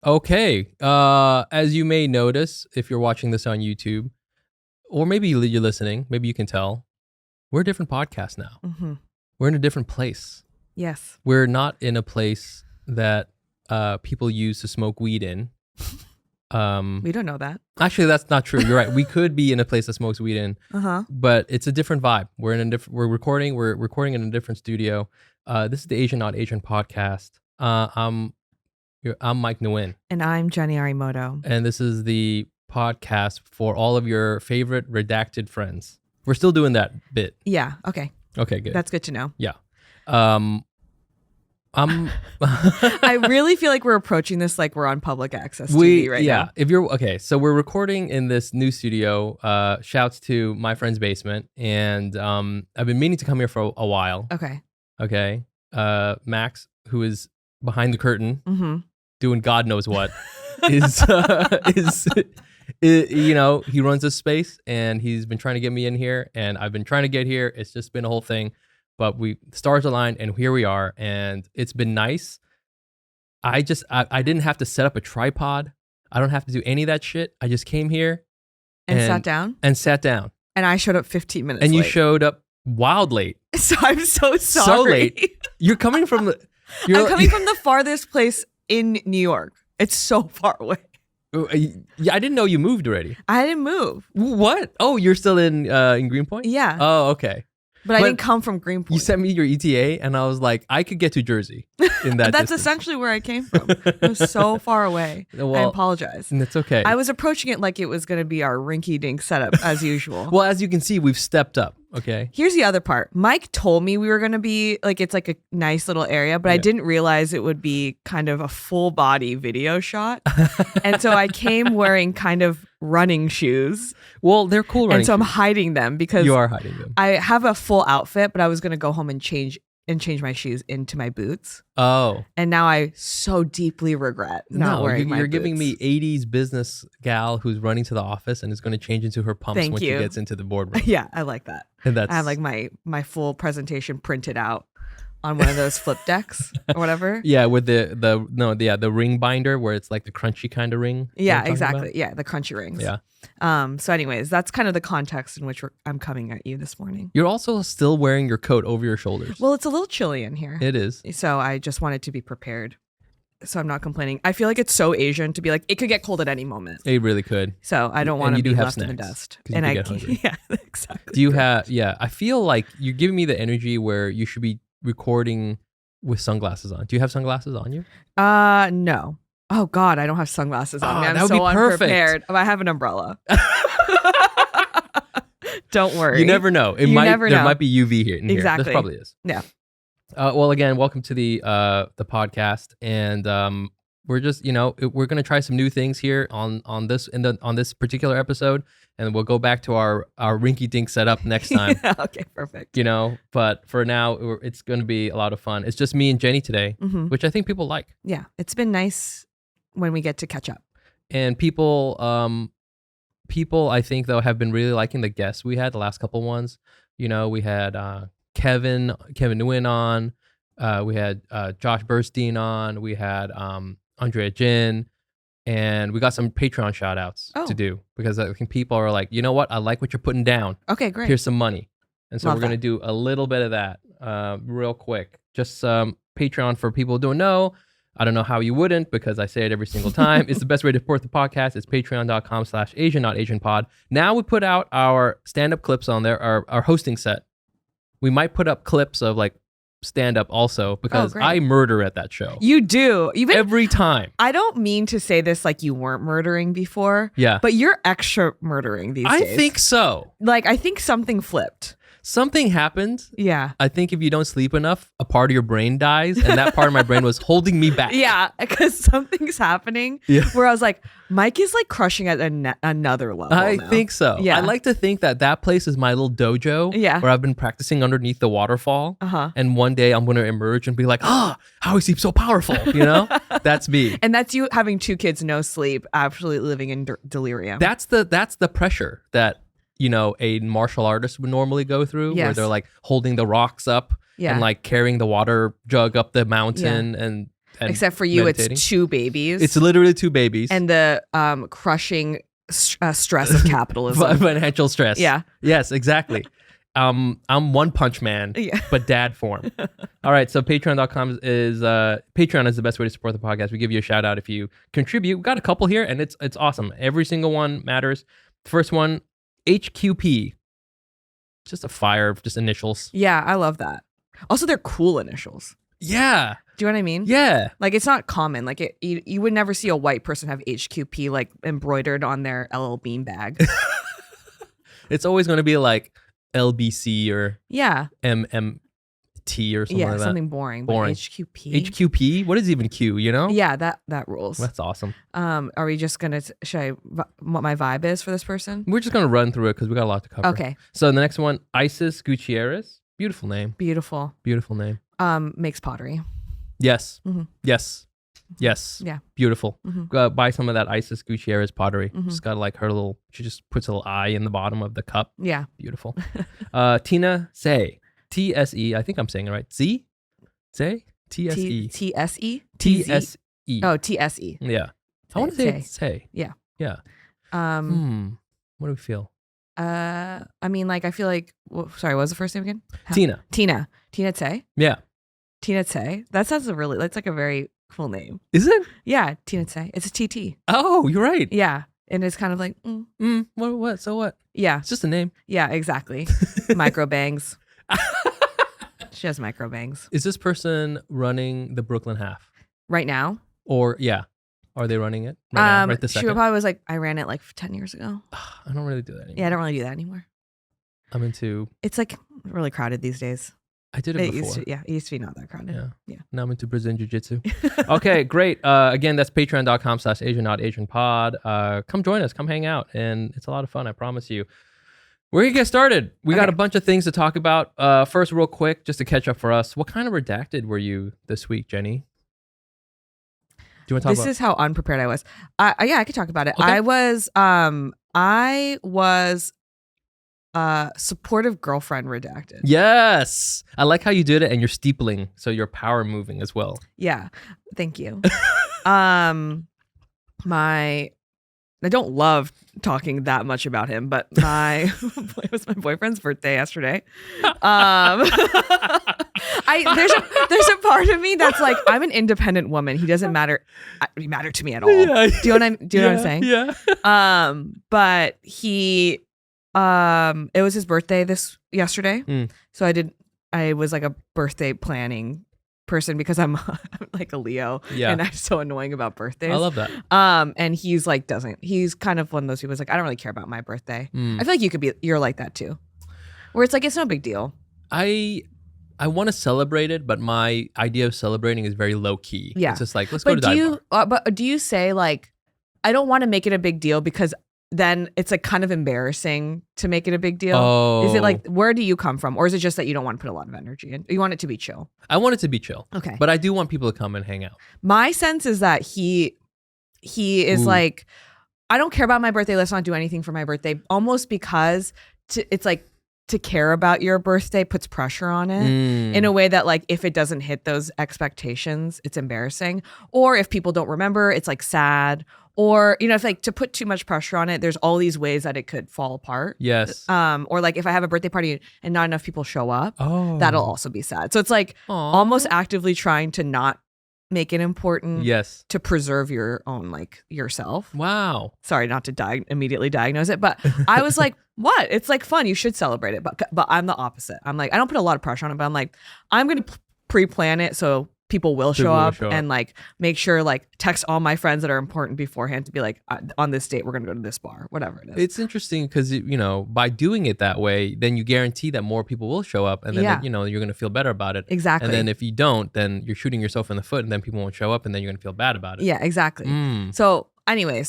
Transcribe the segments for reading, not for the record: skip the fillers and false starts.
Okay. As you may notice, if you're watching this on YouTube, or maybe you're listening, maybe you can tell, we're a different podcast now. Mm-hmm. We're in a different place. Yes. We're not in a place that people use to smoke weed in. We don't know that. Actually, that's not true. You're right. We could be in a place that smokes weed in, but it's a different vibe. We're in a different. We're recording in a different studio. This is the Asian Not Asian podcast. I'm Mike Nguyen. And I'm Jenny Arimoto. And this is the podcast for all of your favorite redacted friends. We're still doing that bit. Yeah. Okay. Okay, good. That's good to know. Yeah. I really feel like we're approaching this like we're on public access TV right now. If you're okay, so we're recording in this new studio. Shouts to my friend's basement, and I've been meaning to come here for a while. Okay. Max, who is behind the curtain, doing God knows what, is you know, he runs this space, and he's been trying to get me in here, and I've been trying to get here. It's just been a whole thing. But stars aligned, and here we are, and it's been nice. I didn't have to set up a tripod. I don't have to do any of that shit. I just came here and sat down. And I showed up 15 minutes and late. you showed up wild late. So I'm so sorry. So late. You're coming from the... I'm coming from the farthest place in New York. It's so far away. Yeah, I didn't know you moved already. I didn't move. What? Oh, you're still in Greenpoint? Yeah. Oh, okay. But I didn't come from Greenpoint. You sent me your ETA, and I was like, I could get to Jersey in that That's distance. essentially where I came from. It was so far away. Well, I apologize. That's okay. I was approaching it like it was going to be our rinky-dink setup, as usual. Well, as you can see, we've stepped up, okay? Here's the other part. Mike told me we were going to be, like, it's like a nice little area, but I didn't realize it would be kind of a full-body video shot. And so I came wearing kind of running shoes. Well, they're cool running And so I'm shoes. hiding them because You are hiding them. I have a full outfit, but I was going to go home and change my shoes into my boots. Oh. And now I so deeply regret not wearing my you're boots. giving me 80s business gal who's running to the office and is going to change into her pumps when she gets into the boardroom. Yeah, I like that. And that's... I have like my full presentation printed out on one of those flip decks or whatever. Yeah, with the ring binder where it's like the crunchy kind of ring. Yeah, exactly. Yeah, the crunchy rings. Yeah. So anyways, that's kind of the context in which I'm coming at you this morning. You're also still wearing your coat over your shoulders. Well, it's a little chilly in here. It is. So I just wanted to be prepared. So I'm not complaining. I feel like it's so Asian to be like, it could get cold at any moment. It really could. So I don't want to be left snacks, in the dust. And I get hungry. Yeah, exactly. Do you have, I feel like you're giving me the energy where you should be recording with sunglasses on. Do you have sunglasses on you? No. Oh God, I don't have sunglasses on me. I'm so unprepared. Oh, I have an umbrella. Don't worry. You never know. There might be UV here. Exactly. There probably is. Yeah. Well, again, welcome to the podcast, and we're just we're gonna try some new things here on this particular episode, and we'll go back to our rinky-dink setup next time. Yeah, okay, perfect. But for now, it's gonna be a lot of fun. It's just me and Jenny today, which I think people like. Yeah, it's been nice when we get to catch up. And people I think though have been really liking the guests we had the last couple ones. We had Kevin Nguyen on, we had Josh Burstein on, we had Andrea Jin, and we got some Patreon shout outs to do because I think people are like, you know what, I like what you're putting down. Okay, great. Here's some money. And so Love we're going to do a little bit of that real quick. Just Patreon for people who don't know. I don't know how you wouldn't because I say it every single time. It's the best way to support the podcast. It's patreon.com/AsianNotAsianPod. Now we put out our stand-up clips on there, our hosting set. We might put up clips of like stand-up also because I murder at that show. You do. Every time. I don't mean to say this like you weren't murdering before. Yeah. But you're extra murdering these days. I think so. Like, I think something flipped. Something happened. Yeah. I think if you don't sleep enough, a part of your brain dies. And that part of my brain was holding me back. Yeah, because something's happening where I was like, Mike is like crushing at another level I now. think so. Yeah. I like to think that place is my little dojo where I've been practicing underneath the waterfall. And one day I'm going to emerge and be like, how is he so powerful? That's me. And that's you having 2 kids, no sleep, absolutely living in delirium. That's the pressure that a martial artist would normally go through, where they're like holding the rocks up and like carrying the water jug up the mountain. And and Except for you, meditating. it's 2 babies. It's literally 2 babies. And the crushing stress of capitalism. Financial stress. Yeah. Yes, exactly. I'm One Punch Man, but dad form. All right, so Patreon.com is Patreon is the best way to support the podcast. We give you a shout out if you contribute. We got a couple here, and it's awesome. Every single one matters. The first one, HQP, just a fire, just initials. Yeah, I love that. Also, they're cool initials. Yeah. Do you know what I mean? Yeah. Like, it's not common. Like, you would never see a white person have HQP like embroidered on their LL Bean bag. It's always going to be like LBC or MMT or something like that. Something boring. Boring. But HQP. HQP? What is even Q, you know? Yeah, that rules. That's awesome. Are we just gonna what my vibe is for this person? We're just going to run through it because we got a lot to cover. Okay. So the next one, Isis Gutierrez. Beautiful name. Beautiful. Beautiful name. Makes pottery. Yes. Mm-hmm. Yes. Yes. Yeah. Beautiful. Mm-hmm. Buy some of that Isis Gutierrez pottery. Mm-hmm. Just got like her little, she just puts a little eye in the bottom of the cup. Yeah. Beautiful. Tina Say. TSE. I think I'm saying it right. Z? Say? TSE. TSE? TSE. Oh, TSE. Yeah. I want to say it's Say. Yeah. Yeah. What do we feel? I mean, like, I feel like, sorry, what was the first name again? Tina. Tina Tse? Yeah. Tina Tse? That's like a very cool name. Is it? Yeah, Tina Tse. It's a TT. Oh, you're right. Yeah. And it's kind of like, What? So what? Yeah. It's just a name. Yeah, exactly. Micro bangs. She has micro bangs. Is this person running the Brooklyn half? Right now? Or, yeah. Are they running it right now? Right this she second? probably was like, I ran it like 10 years ago. I don't really do that anymore. Yeah, I don't really do that anymore. I'm into... It's like really crowded these days. I did it before. It used to be not that crowded. Yeah. Now I'm into Brazilian Jiu-Jitsu. Okay, great. Again, that's patreon.com/AsianNotAsianPod. Come join us. Come hang out. And it's a lot of fun, I promise you. We're going to get started. We got a bunch of things to talk about. First, real quick, just to catch up for us. What kind of redacted were you this week, Jenny? Do you want to talk about? This is how unprepared I was. Yeah, I could talk about it. Okay. I was supportive girlfriend redacted. Yes. I like how you did it and you're steepling. So you're power moving as well. Yeah. Thank you. I don't love talking that much about him, but it was my boyfriend's birthday yesterday. There's a part of me that's like, I'm an independent woman. He doesn't matter to me at all. Yeah. Do you know what I'm saying? Yeah. But he it was his birthday yesterday. So I was like a birthday planning person because I'm like a Leo and I'm so annoying about birthdays. I love that. And he's like he's kind of one of those people who's like, I don't really care about my birthday. I feel like you're like that too, where it's like, it's no big deal. I want to celebrate it, but my idea of celebrating is very low key. Yeah. It's just like, let's go to dive bar. But do you say like, I don't want to make it a big deal because then it's like kind of embarrassing to make it a big deal? Oh. Is it like, where do you come from? Or is it just that you don't want to put a lot of energy in? You want it to be chill? I want it to be chill. Okay. But I do want people to come and hang out. My sense is that he is like, I don't care about my birthday. Let's not do anything for my birthday. Almost because it's like, to care about your birthday puts pressure on it in a way that like, if it doesn't hit those expectations, it's embarrassing. Or if people don't remember, it's like sad. Or, if like to put too much pressure on it, there's all these ways that it could fall apart. Yes. Or like if I have a birthday party and not enough people show up, that'll also be sad. So it's like almost actively trying to not make it important. Yes. To preserve your own, like, yourself. Wow. Sorry, not to immediately diagnose it, but I was like, what? It's like fun. You should celebrate it. But I'm the opposite. I'm like, I don't put a lot of pressure on it, but I'm like, I'm going to pre-plan it so people will show up and like make sure, like, text all my friends that are important beforehand to be like, on this date, we're going to go to this bar, whatever it is. It's interesting because, by doing it that way, then you guarantee that more people will show up and then, you're going to feel better about it. Exactly. And then if you don't, then you're shooting yourself in the foot and then people won't show up and then you're going to feel bad about it. Yeah, exactly. So anyway,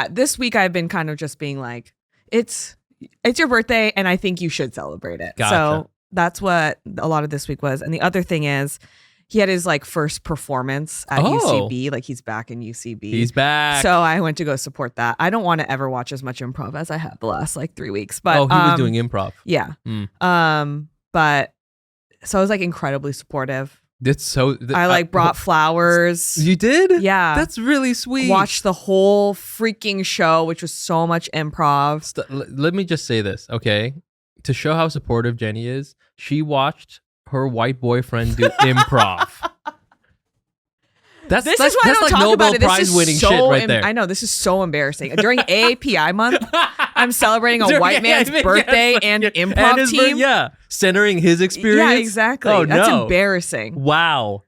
this week I've been kind of just being like, it's your birthday and I think you should celebrate it. Gotcha. So that's what a lot of this week was. And the other thing is, he had his like first performance at UCB. Like he's back in UCB. He's back. So I went to go support that. I don't want to ever watch as much improv as I have the last like 3 weeks. But he was doing improv. Yeah. But so I was like incredibly supportive. It's so. I like brought flowers. You did? Yeah. That's really sweet. Watched the whole freaking show, which was so much improv. Let me just say this, okay? To show how supportive Jenny is, she watched her white boyfriend do improv. This is why I don't like talk Nobel about it. Prize winning shit right there. I know, this is so embarrassing. During AAPI month, I'm celebrating a white man's birthday and improv team. Centering his experience. Yeah, exactly. Oh, That's no. embarrassing. Wow.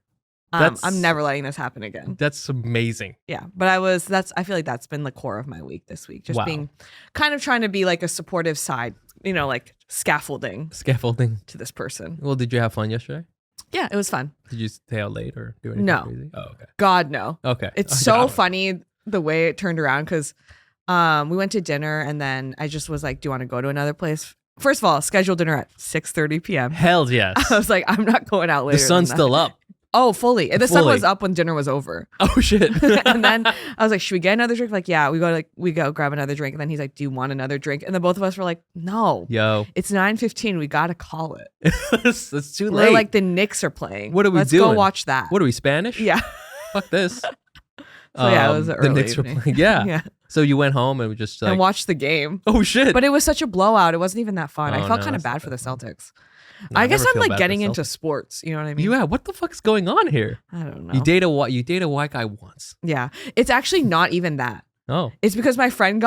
I'm never letting this happen again. That's amazing. Yeah, but I feel like that's been the core of my week this week. Just being kind of trying to be like a supportive side, like scaffolding to this person. Well, did you have fun yesterday? Yeah, it was fun. Did you stay out late or do anything crazy? Oh, okay. God, no. Okay. It's so funny the way it turned around because we went to dinner and then I just was like, do you want to go to another place? First of all, scheduled dinner at 6:30 p.m. Hell yes. I was like, I'm not going out later. The sun's still up. Oh, fully. The sun was up when dinner was over. Oh shit. And then I was like, should we get another drink? Like, yeah, we go grab another drink. And then he's like, do you want another drink? And then both of us were like, no. Yo. It's 9:15. We gotta call it. It's too late. We're like the Knicks are playing. What are we doing? Let's go watch that. What are we, Spanish? Yeah. Fuck this. So yeah, it was an early the Knicks evening. were playing. Yeah. So you went home and we just like and watched the game. Oh shit. But it was such a blowout. It wasn't even that fun. Oh, I felt no, kind of that's bad for the Celtics. No, I guess never I'm feel like bad for getting the into Celtics. sports. You know what I mean? Yeah. What the fuck is going on here? I don't know. You date a white guy once. Yeah. It's actually not even that. Oh. It's because my friend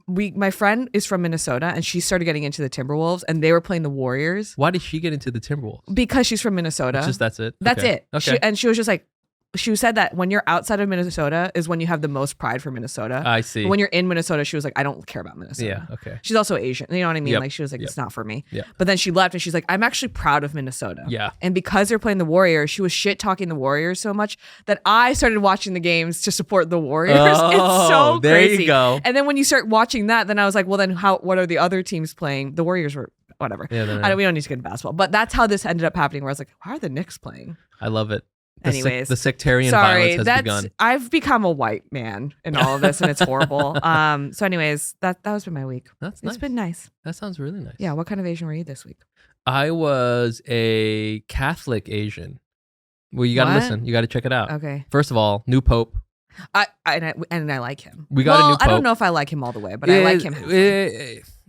my friend is from Minnesota and she started getting into the Timberwolves and they were playing the Warriors. Why did she get into the Timberwolves? Because she's from Minnesota. That's it. That's okay. it. Okay. She was just like, she said that when you're outside of Minnesota is when you have the most pride for Minnesota. I see. But when you're in Minnesota, she was like, I don't care about Minnesota. Yeah. Okay. She's also Asian. You know what I mean? Yep. Like she was like, it's not for me. Yeah. But then she left and she's like, I'm actually proud of Minnesota. Yeah. And because they're playing the Warriors, she was shit talking the Warriors so much that I started watching the games to support the Warriors. Oh, it's so there crazy. you go. And then when you start watching that, then I was like, well, then what are the other teams playing? The Warriors were whatever. Yeah, we don't need to get into basketball. But that's how this ended up happening where I was like, why are the Knicks playing? I love it. Anyways, the sectarian violence has begun. I've become a white man in all of this, and it's horrible. So, anyways, that was been my week. That's nice. It's been nice. That sounds really nice. Yeah. What kind of Asian were you this week? I was a Catholic Asian. Well, you got to listen. You got to check it out. Okay. First of all, new Pope. I like him. We got a new Pope. I don't know if I like him all the way, but I like him.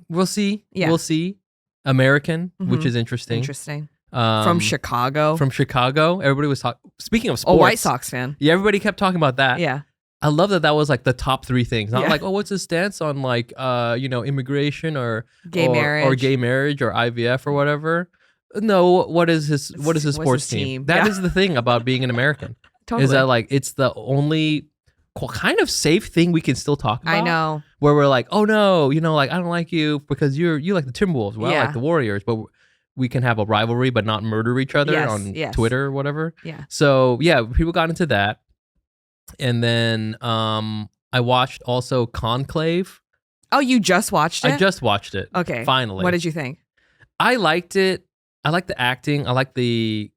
We'll see. Yeah. We'll see. American, which Mhm. is interesting. Interesting. From Chicago. From Chicago. Everybody was talking. Speaking of sports. A White Sox fan. Yeah, everybody kept talking about that. Yeah. I love that was like the top three things. Not Yeah. like, oh, what's his stance on like, immigration or Gay marriage. or gay marriage or IVF or whatever. No, what is his sports his team? team? That Yeah. is the thing about being an American. Totally. Is that like it's the only kind of safe thing we can still talk about. I know. Where we're like, oh no, like I don't like you because you like the Timberwolves. Well, I Yeah. like the Warriors, but we can have a rivalry but not murder each other on Twitter or whatever. Yeah. So yeah, people got into that, and then I watched also Conclave. Oh, you just watched it? I just watched it. Okay. Finally. What did you think? I liked it. I liked the acting. I liked the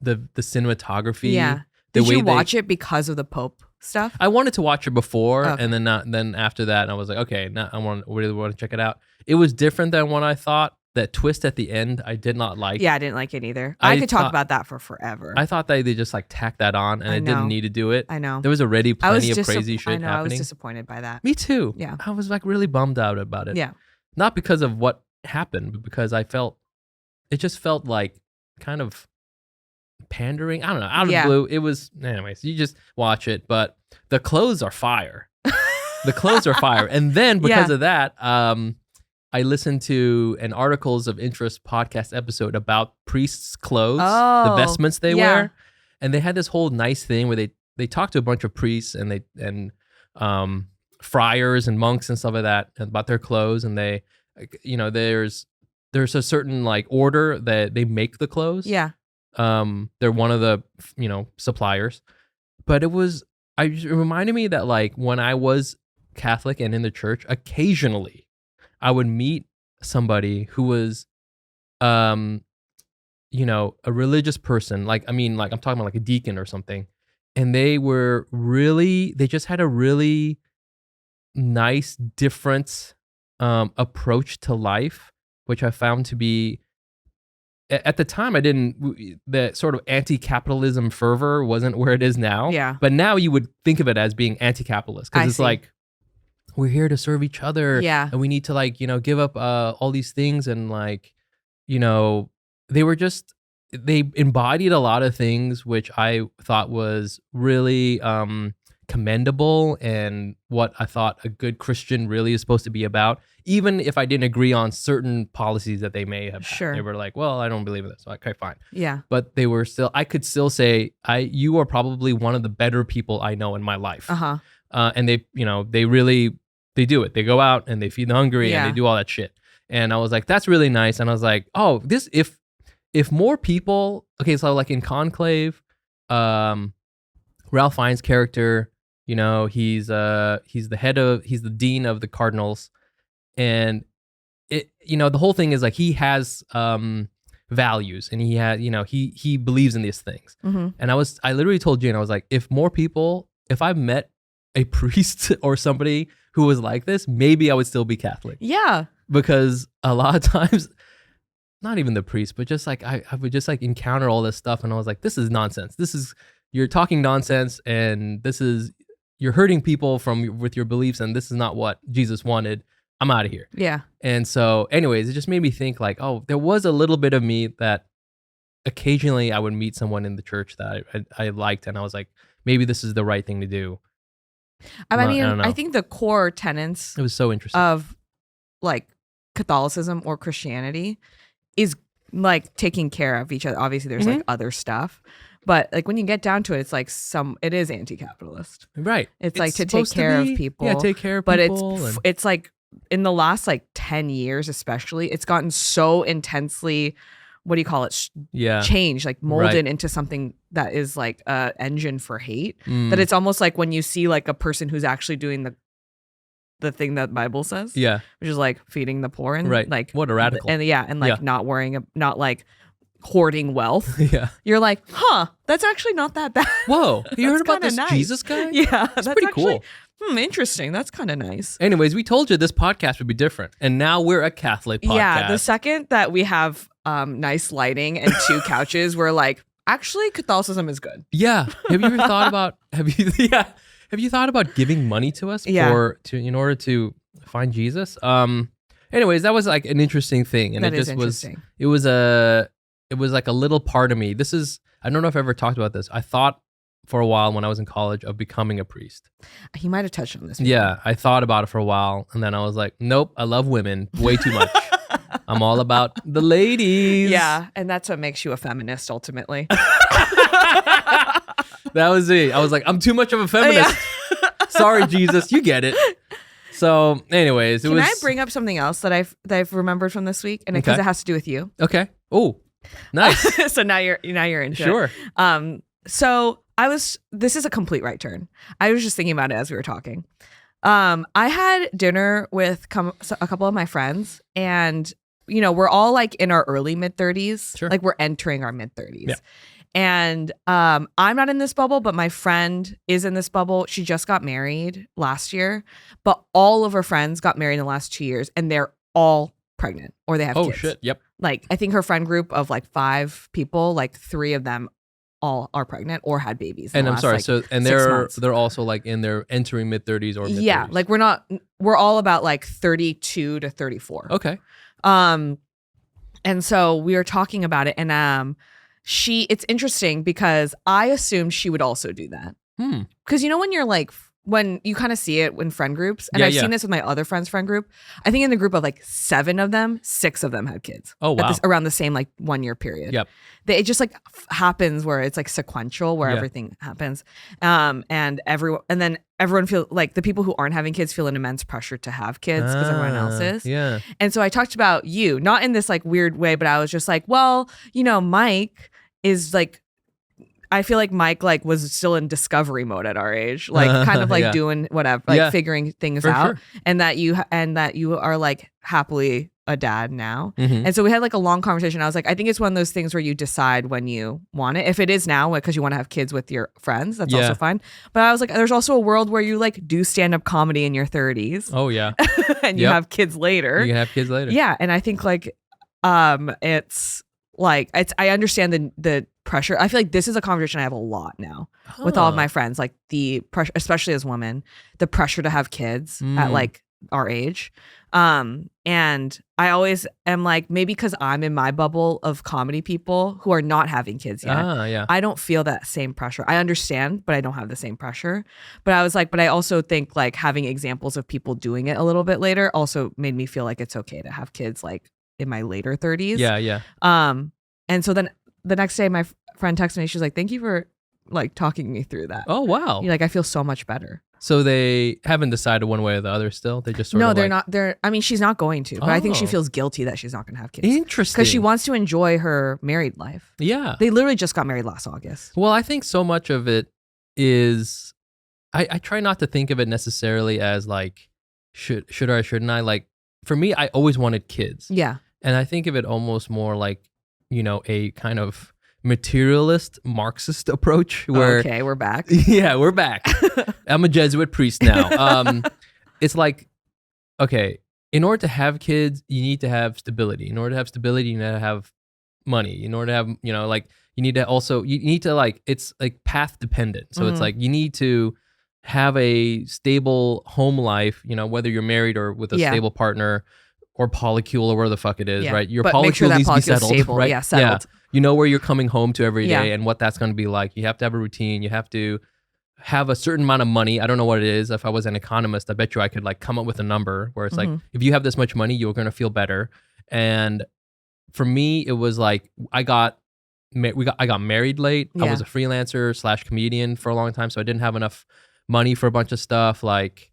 cinematography. Yeah. The Did way you watch it because of the Pope stuff? I wanted to watch it before, Okay. and then after that, I was like, okay, now I really want to check it out. It was different than what I thought. That twist at the end, I did not like. Yeah, I didn't like it either. I could talk about that for forever. I thought they just like tacked that on, and I it didn't know. need to do it. I know. There was already plenty of crazy shit I know. happening. I was disappointed by that. Me too. Yeah. I was like really bummed out about it. Yeah. Not because of what happened, but because it just felt like kind of pandering. I don't know. Out of the blue. It was, anyways, you just watch it, but the clothes are fire. The clothes are fire. And then because of that, I listened to an Articles of Interest podcast episode about priests' clothes, the vestments they wear. And they had this whole nice thing where they talked to a bunch of priests and friars and monks and stuff like that about their clothes. And they, there's a certain like order that they make the clothes. Yeah. They're one of the, suppliers. But it reminded me that like when I was Catholic and in the church, occasionally I would meet somebody who was, a religious person. Like, I'm talking about like a deacon or something. And they just had a really nice, different approach to life, which I found to be at the time I didn't, the sort of anti-capitalism fervor wasn't where it is now. Yeah. But now you would think of it as being anti-capitalist because it's see. like, we're here to serve each other. Yeah. And we need to like, give up all these things. And like, they were just, they embodied a lot of things, which I thought was really commendable and what I thought a good Christian really is supposed to be about. Even if I didn't agree on certain policies that they may have Sure. had. They were like, well, I don't believe in this. So, okay, fine. Yeah. But they were still, I could still say, you are probably one of the better people I know in my life. Uh-huh. And they, they really, they do it. They go out and they feed the hungry and they do all that shit. And I was like, that's really nice. And I was like, oh, this, if more people, okay, so like in Conclave, Ralph Fiennes' character, he's the dean of the Cardinals. And it, the whole thing is like, he has values and he had, he believes in these things. Mm-hmm. And I literally told Jane, I was like, if I met a priest or somebody who was like this, maybe I would still be Catholic. Yeah. Because a lot of times, not even the priest, but just like I would just like encounter all this stuff and I was like, this is nonsense. You're talking nonsense and you're hurting people with your beliefs and this is not what Jesus wanted. I'm out of here. Yeah. And so anyways, it just made me think like, oh, there was a little bit of me that occasionally I would meet someone in the church that I liked and I was like, maybe this is the right thing to do. I mean, I think the core tenets it was so interesting of like Catholicism or Christianity is like taking care of each other. Obviously, there's like other stuff, but like when you get down to it, it's like it is anti-capitalist, right? It's like to take care of people, take care of people. But it's like in the last like 10 years, especially, it's gotten so intensely. What do you call it? Changed, like molded into something that is like a engine for hate. That it's almost like when you see like a person who's actually doing the thing that Bible says, which is like feeding the poor and like what a radical and like not worrying, not like hoarding wealth. You're like, that's actually not that bad. Whoa, you heard about this nice. Jesus guy? Yeah, that's pretty actually, cool. Interesting. That's kind of nice. Anyways, we told you this podcast would be different, and now we're a Catholic podcast. Yeah, the second that we have nice lighting and 2 couches, we're like, actually, Catholicism is good. Yeah. Have you ever thought about? Have you thought about giving money to us in order to find Jesus? Anyways, that was like an interesting thing, and that it just was. Interesting. It was like a little part of me. I don't know if I ever talked about this. I thought for a while when I was in college of becoming a priest. He might have touched on this before. Yeah, I thought about it for a while, and then I was like, nope, I love women way too much. I'm all about the ladies. Yeah, and that's what makes you a feminist ultimately. That was it. I was like, I'm too much of a feminist. Sorry, Jesus, you get it. So, anyways, Can I bring up something else that I've remembered from this week, and because it has to do with you? Okay. Oh, nice. So now you're into sure. it. So this is a complete right turn. I was just thinking about it as we were talking. I had dinner with a couple of my friends, and we're all like in our early mid-30s. Sure. Like we're entering our mid-30s. Yeah. And I'm not in this bubble, but my friend is in this bubble. She just got married last year, but all of her friends got married in the last 2 years, and they're all pregnant or they have kids. Oh shit! Yep. Like I think her friend group of like 5 people, like 3 of them all are pregnant or had babies. And I'm sorry, like, so and they're also like in their entering mid-30s or mid-30s. Yeah, like we're all about like 32 to 34. Okay. And so we were talking about it, and it's interesting because I assumed she would also do that. Because when you're like, when you kind of see it in friend groups, and I've seen this with my other friends' friend group. I think in the group of like 7 of them, 6 of them had kids. Oh wow! Around the same like 1 year period. Yep. It just like happens where it's like sequential, where everything happens, and then everyone feel like the people who aren't having kids feel an immense pressure to have kids because everyone else is. Yeah. And so I talked about you, not in this like weird way, but I was just like, well, Mike is like, I feel like Mike like was still in discovery mode at our age, like kind of like doing whatever, like figuring things out, and that you are like happily a dad now. And so we had like a long conversation. I was like, I think it's one of those things where you decide when you want it. If it is now because you want to have kids with your friends, that's also fine. But I was like, there's also a world where you like do stand-up comedy in your 30s. Oh yeah. And you have kids later. You can have kids later. Yeah. And I think like it's like I understand the pressure. I feel like this is a conversation I have a lot now with all of my friends, like the pressure, especially as women, the pressure to have kids at like our age. And I always am like, maybe because I'm in my bubble of comedy people who are not having kids yet. Yeah. I don't feel that same pressure. I understand, but I don't have the same pressure. But I was like, but I also think like having examples of people doing it a little bit later also made me feel like it's okay to have kids like in my later 30s. Yeah. And so then the next day my friend texted me, she's like, thank you for like talking me through that. Oh, wow. Like, I feel so much better. So they haven't decided one way or the other still? They just sort of they're like... not. They're. I mean, she's not going to, but I think she feels guilty that she's not going to have kids. Interesting. Because she wants to enjoy her married life. Yeah. They literally just got married last August. Well, I think so much of it is... I try not to think of it necessarily as like, should or shouldn't I? Like, for me, I always wanted kids. Yeah. And I think of it almost more like, you know, a kind of materialist Marxist approach where... Okay, we're back. Yeah, we're back. I'm a Jesuit priest now. It's like, okay, in order to have kids, you need to have stability. In order to have stability, you need to have money. In order to have, you know, like, you need to like, it's like path dependent. So it's like, you need to have a stable home life, you know, whether you're married or with a stable partner or polycule or where the fuck it is, right? Your but make sure polycule that needs to be polycule's settled, stable. right? Yeah, settled. You know where you're coming home to every day Yeah. and what that's going to be like. You have to have a routine. You have to have a certain amount of money. I don't know what it is. If I was an economist, I bet you I could like come up with a number where it's like, if you have this much money, you're going to feel better. And for me, it was like, I got married late. I was a freelancer / comedian for a long time. So I didn't have enough money for a bunch of stuff, like,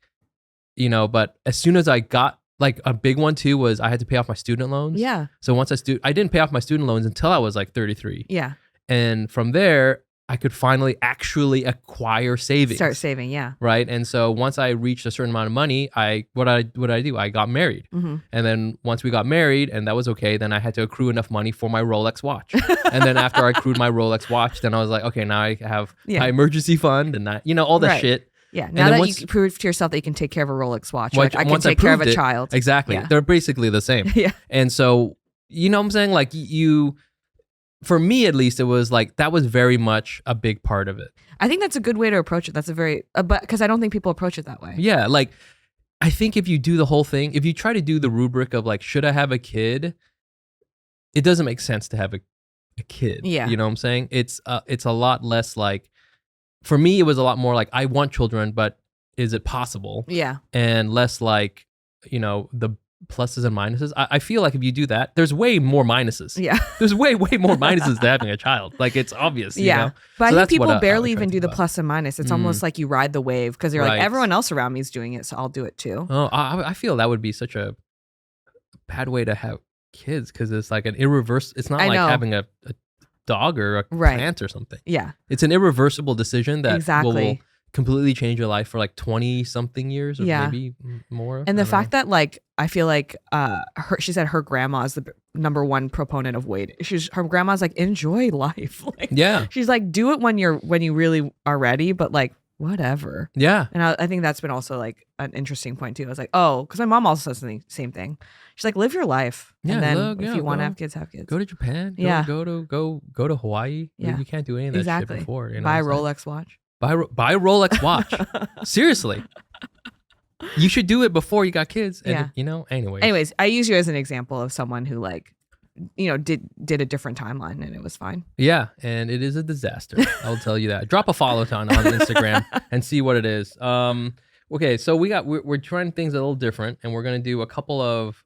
you know, but as soon as I got, like, a big one too was I had to pay off my student loans. Yeah. So once I didn't pay off my student loans until I was like 33. Yeah. And from there, I could finally actually acquire savings. Start saving, yeah. Right. And so once I reached a certain amount of money, what did I do? I got married. And then once we got married and that was okay, then I had to accrue enough money for my Rolex watch. And then after I accrued my Rolex watch, then I was like, okay, now I have my emergency fund and that, you know, all that shit. Yeah. Now that you prove to yourself that you can take care of a Rolex watch, like, I can take care of a child. Exactly. Yeah. They're basically the same. Yeah. And so, you know what I'm saying? Like, for me at least, it was like, that was very much a big part of it. I think that's a good way to approach it. That's a very, but because I don't think people approach it that way. Yeah. Like, I think if you do the whole thing, if you try to do the rubric of like, should I have a kid? It doesn't make sense to have a kid. Yeah. You know what I'm saying? It's a lot less like, for me, it was a lot more like, I want children, but is it possible? Yeah. And less like, you know, the pluses and minuses. I feel like if you do that, there's way more minuses. Yeah. There's way more minuses to having a child. Like, it's obvious. You know? But So I that's think what people I barely would try even to do the think about. plus and minus. It's almost like you ride the wave because you're Right. like, everyone else around me is doing it, so I'll do it too. Oh, I feel that would be such a bad way to have kids because it's like an irreversible. It's not I like know. having a dog or a Right. plant or something. Yeah. It's an irreversible decision that Exactly. will completely change your life for like 20 something years or Yeah. maybe more. And the fact that like I feel like she said her grandma is the number one proponent of weight. Her grandma's like, enjoy life. Like, yeah. she's like, do it when you really are ready, but like whatever. Yeah. And I think that's been also like an interesting point too. I was like, oh, because my mom also says the same thing. She's like, live your life, Yeah, and then look, if yeah, you want to go- have kids, have kids. Go to Japan. Yeah. Go to Hawaii. Yeah. You can't do any of that Exactly. shit before. You know Buy a what I'm saying? Rolex watch. Buy a Rolex watch. Seriously. You should do it before you got kids. And, Yeah. you know, anyway. Anyways, I use you as an example of someone who like, you know, did a different timeline and it was fine. Yeah, and it is a disaster. I'll tell you that. Drop a follow on Instagram and see what it is. Okay, so we're trying things a little different, and we're gonna do a couple of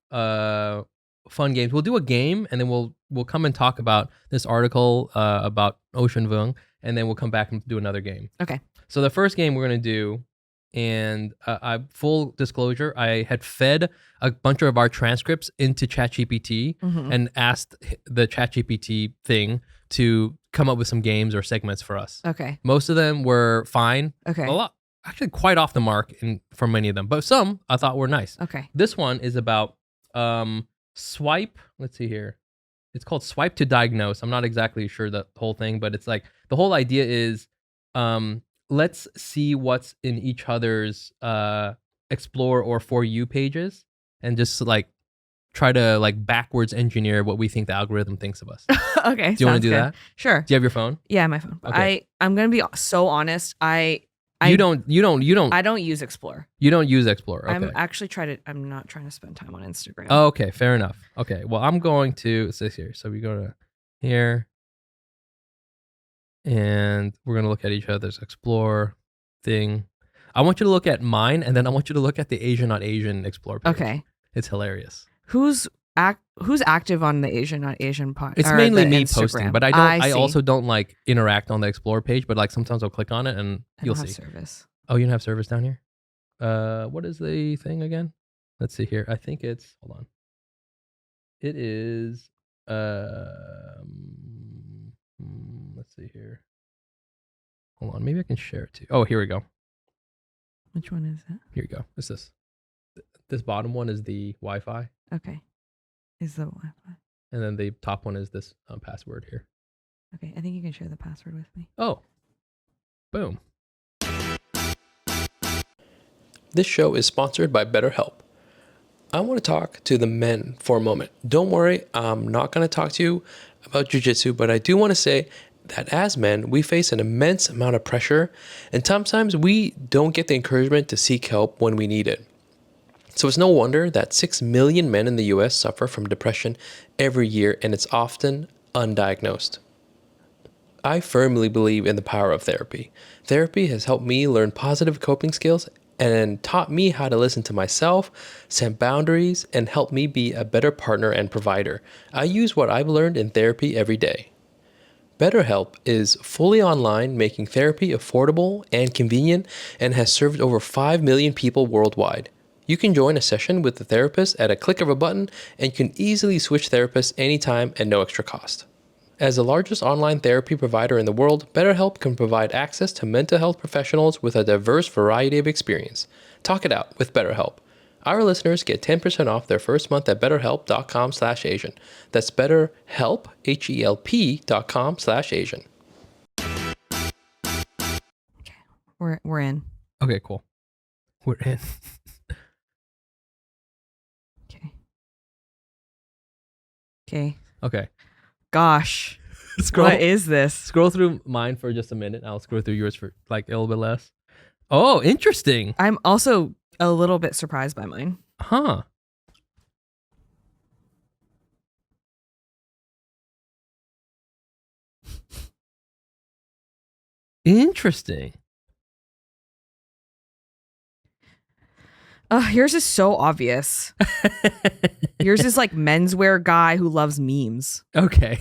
fun games. We'll do a game, and then we'll come and talk about this article about Ocean Vuong, and then we'll come back and do another game. Okay. So the first game we're gonna do, and full disclosure, I had fed a bunch of our transcripts into ChatGPT and asked the ChatGPT thing to come up with some games or segments for us. Okay. Most of them were fine. Okay. A lot, actually, quite off the mark for many of them, but some I thought were nice. Okay. This one is about swipe. Let's see here. It's called Swipe to Diagnose. I'm not exactly sure the whole thing, but it's like the whole idea is let's see what's in each other's explore or for you pages and just like try to like backwards engineer what we think the algorithm thinks of us. Okay. Do you want to do good. that? Sure. Do you have your phone? Yeah, my phone. Okay. I'm gonna be so honest. I You don't use Explore. You don't use Explorer. Okay. I'm not trying to spend time on Instagram. Oh, okay, fair enough. Okay, well, I'm going to it says here. So we go to here, and we're gonna look at each other's Explore thing. I want you to look at mine, and then I want you to look at the Asian Not Asian Explore page. Okay. It's hilarious. Who's active on the Asian Not Asian pod? It's mainly me Instagram? posting, but I also don't like interact on the Explore page. But like sometimes I'll click on it, and you'll see. Service. Oh, you don't have service down here? What is the thing again? Let's see here. I think it's, hold on. It is, let's see here. Hold on, maybe I can share it too. Oh, here we go. Which one is it? Here we go. It's this. This bottom one is the Wi-Fi. Okay. Is the Wi-Fi. And then the top one is this password here. Okay, I think you can share the password with me. Oh, boom. This show is sponsored by BetterHelp. I want to talk to the men for a moment. Don't worry, I'm not going to talk to you about jiu-jitsu, but I do want to say that as men, we face an immense amount of pressure, and sometimes we don't get the encouragement to seek help when we need it. So it's no wonder that 6 million men in the US suffer from depression every year, and it's often undiagnosed. I firmly believe in the power of therapy. Therapy has helped me learn positive coping skills and taught me how to listen to myself, set boundaries, and help me be a better partner and provider. I use what I've learned in therapy every day. BetterHelp is fully online, making therapy affordable and convenient, and has served over 5 million people worldwide. You can join a session with the therapist at a click of a button, and can easily switch therapists anytime at no extra cost. As the largest online therapy provider in the world, BetterHelp can provide access to mental health professionals with a diverse variety of experience. Talk it out with BetterHelp. Our listeners get 10% off their first month at betterhelp.com/Asian. That's BetterHelp, HELP.com/Asian. Okay, we're in. Okay, cool. We're in. Okay. Okay. Okay. Gosh. Scroll. What is this? Scroll through mine for just a minute. I'll scroll through yours for like a little bit less. Oh, interesting. I'm also a little bit surprised by mine. Huh. Interesting. Yours is so obvious. Yours is like menswear guy who loves memes. Okay.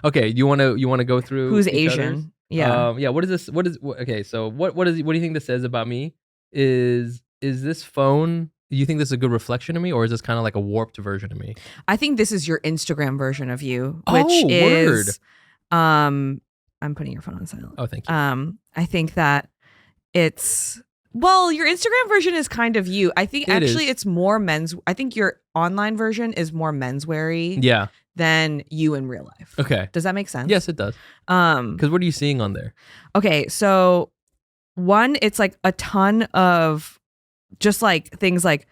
Okay. You want to go through Who's each Asian? other's? Yeah. Yeah. What is this? Okay. So what do you think this says about me? Is this phone? Do you think this is a good reflection of me, or is this kind of like a warped version of me? I think this is your Instagram version of you, Oh, which word. is I'm putting your phone on silent. Oh, thank you. I think that it's your Instagram version is kind of you. I think actually it's more men's. I think your online version is more mensweary Yeah. than you in real life. Okay. Does that make sense? Yes, it does. Because what are you seeing on there? Okay, so one, it's like a ton of just like things like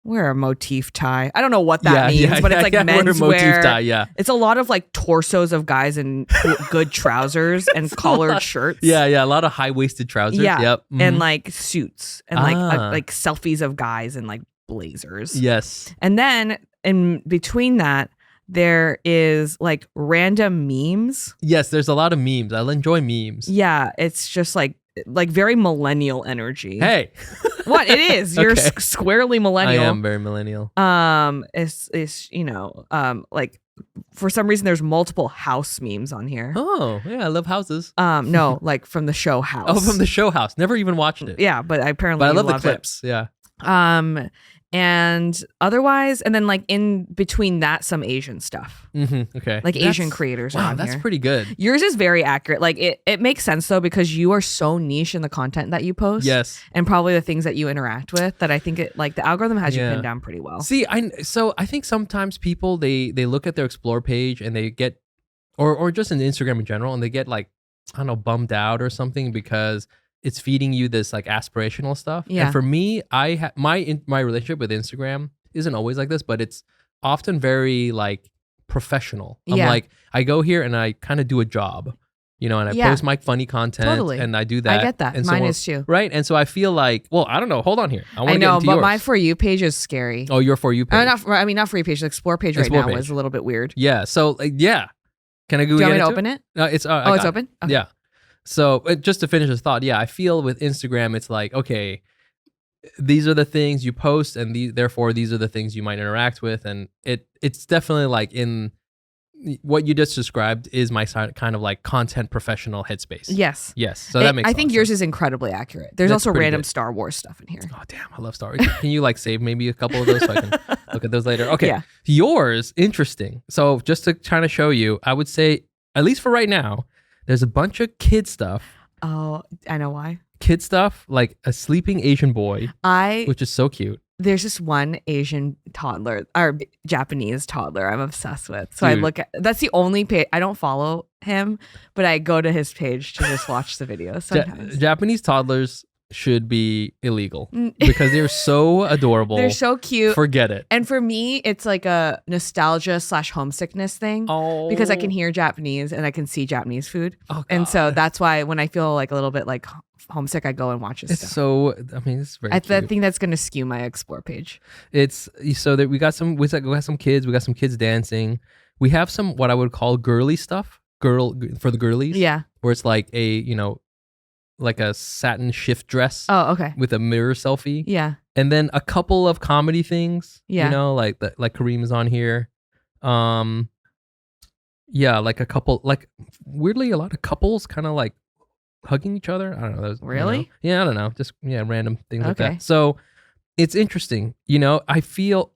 wear a motif tie. I don't know what that means, but it's like menswear. Motif tie, yeah. It's a lot of like torsos of guys in good trousers and collared shirts. Yeah, a lot of high-waisted trousers. Yeah, Yep. and like suits and like selfies of guys in like blazers. Yes. And then in between that, there is like random memes. Yes, there's a lot of memes. I'll enjoy memes. Yeah, it's just like very millennial energy. Hey. What it is? You're Okay. Squarely millennial. I am very millennial. It's like for some reason there's multiple house memes on here. Oh, yeah, I love houses. No, like from the show House. Oh, from the show House. Never even watched it. Yeah, but But I love the clips. Yeah. And otherwise, and then like in between that, some Asian stuff. Mm-hmm. Okay. Like Asian creators are on that's here. pretty good. Yours is very accurate. Like it makes sense though, because you are so niche in the content that you post. Yes. And probably the things that you interact with, that I think it like the algorithm has you Yeah. pinned down pretty well. See, I think sometimes people they look at their Explore page and they get, or just in Instagram in general, and they get like, I don't know, bummed out or something because it's feeding you this like aspirational stuff. Yeah. And for me, my relationship with Instagram isn't always like this, but it's often very like professional. I'm Yeah. like, I go here and I kind of do a job, you know, and I Yeah. post my funny content Totally. and I do that. I get that. And Mine so, is too. right. And so I feel like, well, I don't know. Hold on here. I want I to get know, into but yours. my For You page is scary. Oh, your For You page. Not For You page. The Explore page right Explore now page. was a little bit weird. Yeah. So like, yeah. Can I go? Do you want me to into open it? It's I Oh, it's got it. open? Okay. Yeah. So just to finish this thought, yeah, I feel with Instagram, it's like, okay, these are the things you post, and therefore these are the things you might interact with, and it's definitely like in what you just described is my kind of like content professional headspace. Yes. Yes. So that makes. I think yours sense. is incredibly accurate. There's That's also pretty random good. Star Wars stuff in here. Oh damn, I love Star Wars. Can you like save maybe a couple of those so I can look at those later? Okay. Yeah. Yours, interesting. So just to kind of show you, I would say, at least for right now, there's a bunch of kid stuff. Oh, I know why. Kid stuff like a sleeping Asian boy, which is so cute. There's this one Asian toddler or Japanese toddler I'm obsessed with. So Dude. I look at, that's the only page. I don't follow him, but I go to his page to just watch the videos sometimes. Japanese toddlers should be illegal because they're so adorable. They're so cute. Forget it. And for me, it's like a nostalgia / homesickness thing because I can hear Japanese and I can see Japanese food. Oh, and so God. that's why when I feel like a little bit like homesick, I go and watch his It's stuff. so, I mean, it's very I cute. think that's going to skew my Explore page. It's so that we got some kids. We got some kids dancing. We have some what I would call girly stuff. For the girlies. Yeah. Where it's like like a satin shift dress. Oh, okay. With a mirror selfie. Yeah. And then a couple of comedy things. Yeah. You know, like Kareem is on here. Yeah, like a couple, like weirdly a lot of couples kind of like hugging each other. I don't know. Really? You know? Yeah, I don't know. Just random things like Okay. that. So it's interesting. You know, I feel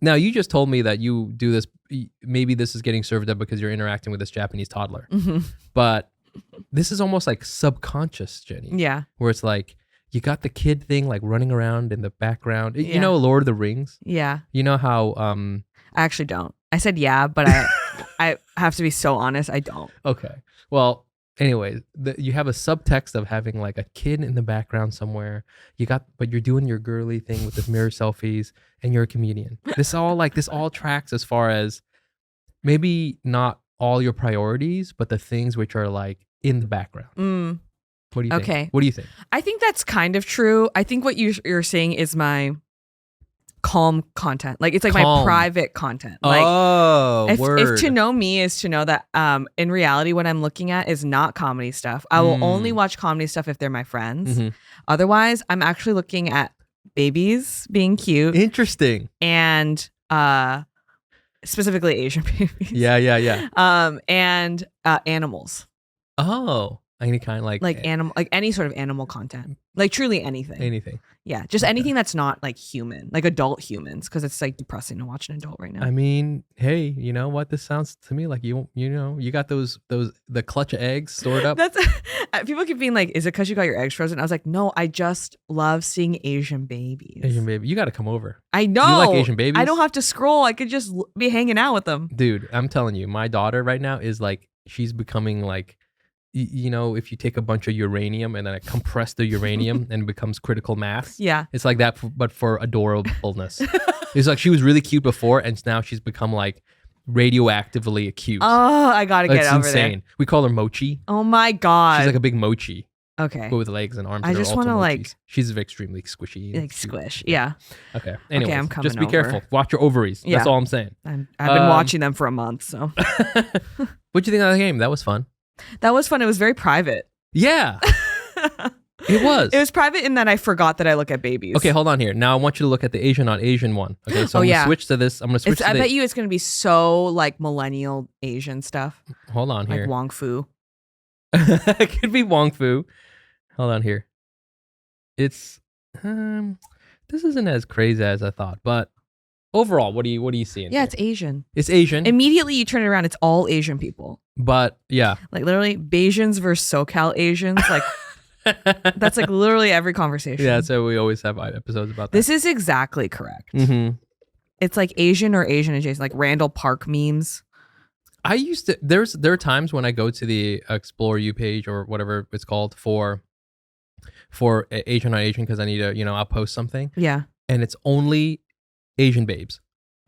now you just told me that you do this. Maybe this is getting served up because you're interacting with this Japanese toddler. Mm-hmm. But this is almost like subconscious, Jenny. Yeah. Where it's like you got the kid thing like running around in the background. Yeah. You know, Lord of the Rings. Yeah. You know how I actually don't. I said yeah, but I have to be so honest. I don't. Okay. Well, anyways, you have a subtext of having like a kid in the background somewhere. But you're doing your girly thing with the mirror selfies, and you're a comedian. This all tracks as far as maybe not all your priorities, but the things which are like in the background. What do you think? Okay. What do you think? I think that's kind of true. I think what you're saying is my calm content. Like it's like my Calm. private content. Like word. if to know me is to know that in reality what I'm looking at is not comedy stuff. I will only watch comedy stuff if they're my friends. Mm-hmm. Otherwise, I'm actually looking at babies being cute Interesting. and specifically Asian babies. Yeah. And animals. Oh, any kind like Any sort of animal content. Like truly anything. anything. Yeah, just anything that's not like human, like adult humans, because it's like depressing to watch an adult right now. I mean, hey, you know what? This sounds to me like you got the clutch of eggs stored up. That's people keep being like, "Is it because you got your eggs frozen?" I was like, "No, I just love seeing Asian babies." Asian baby, you got to come over, I know. You like Asian babies? I don't have to scroll. I could just be hanging out with them. dude. I'm telling you, my daughter right now is like she's becoming like. You know, if you take a bunch of uranium and then compress the uranium and it becomes critical mass. Yeah, It's like that, but for adorableness. It's like she was really cute before, and now she's become like radioactively acute. Oh, I gotta get It's over insane. there. We call her Mochi. Oh my god. She's like a big mochi, okay. but with legs and arms. I that are just also wanna, like- mochis. She's extremely squishy. and Like cute. squish. Yeah. Okay. Anyways, I'm coming just be over. careful. Watch your ovaries. Yeah. That's all I'm saying. I've been watching them for a month, so What'd you think of the game? That was fun. that was fun. It was very private. Yeah, it was. It was private in that I forgot that I look at babies. Okay, hold on here. Now I want you to look at the Asian on Asian one. Okay, so Oh, I'm yeah. gonna switch to this. I'm gonna switch to I the. bet you it's gonna be so like millennial Asian stuff, Hold on like here. Wong Fu. It could be Wong Fu. Hold on here. It's this isn't as crazy as I thought, but overall, what do you see? Yeah, it's Asian. It's Asian, Immediately you turn it around, it's all Asian people. but yeah. Like literally Bajans versus SoCal Asians. Like that's like literally every conversation. Yeah, so we always have episodes about that. This is exactly correct. Mm-hmm. It's like Asian or Asian adjacent, like Randall Park memes. I used to. There are times when I go to the Explore You page or whatever it's called for Asian on Asian because I need to, I'll post something, Yeah. and it's only Asian babes,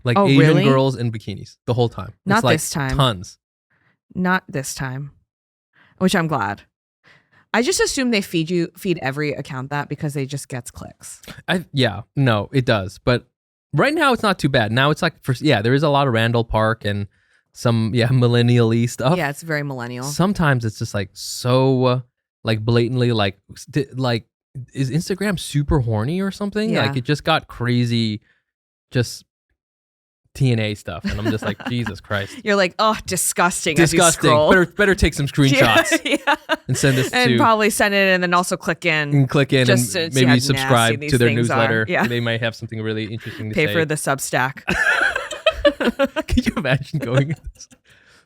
like Oh, Asian really? girls in bikinis the whole time. Not It's like this time. Tons. Not this time, which I'm glad. I just assume they feed every account that because they just gets clicks. No, it does. But right now it's not too bad. Now it's like there is a lot of Randall Park and some millennial-y stuff. Yeah, it's very millennial. Sometimes it's just like so like blatantly like is Instagram super horny or something? Yeah. Like it just got crazy, just TNA stuff, and I'm just like, Jesus Christ. You're like, oh, disgusting. As you Disgusting. scroll. Better take some screenshots Yeah. and send this And to probably send it and then also click in. and click in just and to see how maybe nasty subscribe these to their things are. newsletter. Yeah. They might have something really interesting to Pay say. for the Substack. Can you imagine going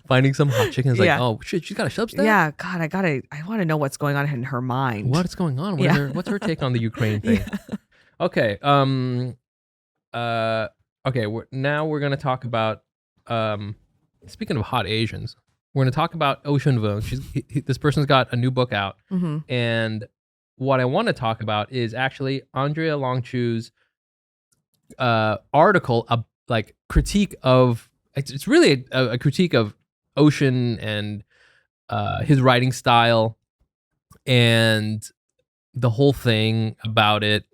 finding some hot chicken? It's like, Yeah. oh shit, she's got a Substack? Yeah, God, I want to know what's going on in her mind. What's going on? What's her take on the Ukraine thing? Okay. Now we're gonna talk about speaking of hot Asians, we're gonna talk about Ocean Vuong. This person's got a new book out, and what I want to talk about is actually Andrea Longchu's article, like critique of. It's really a critique of Ocean and his writing style and the whole thing about it.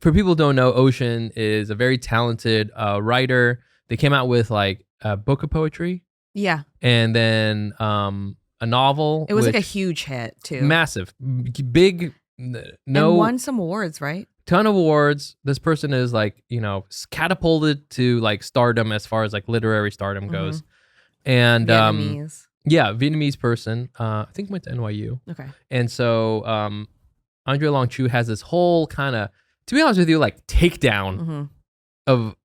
For people who don't know, Ocean is a very talented writer. They came out with like a book of poetry. Yeah. And then a novel. It was like a huge hit too. Massive. Big. And won some awards, right? Ton of awards. This person is like, catapulted to like stardom as far as like literary stardom goes. And Vietnamese. Vietnamese person. I think went to NYU. Okay. And so Andrea Longchu has this whole kind of, to be honest with you, like takedown of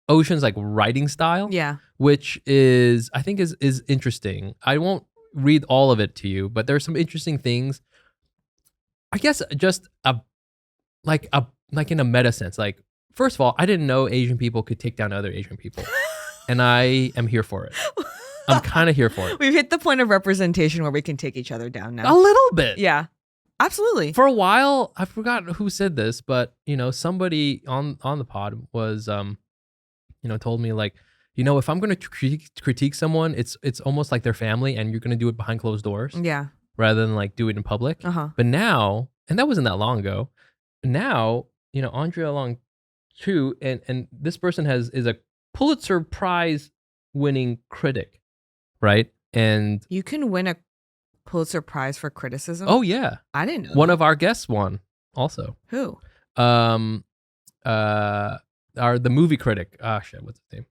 Ocean's like writing style. Yeah. Which I think is interesting. I won't read all of it to you, but there's some interesting things. I guess just like in a meta sense. Like, first of all, I didn't know Asian people could take down other Asian people. And I am here for it. I'm kind of here for it. We've hit the point of representation where we can take each other down now. A little bit. Yeah. Absolutely. For a while, I forgot who said this, but somebody on the pod was told me like, if I'm going to critique someone, it's almost like their family, and you're going to do it behind closed doors. Yeah. Rather than like do it in public. But now, and that wasn't that long ago. Now, Andrea Longchu and this person is a Pulitzer Prize winning critic, right? And you can win a Pulitzer Prize for criticism. Oh yeah, I didn't know. One of our guests won also. Who? The movie critic. Shit, what's his name?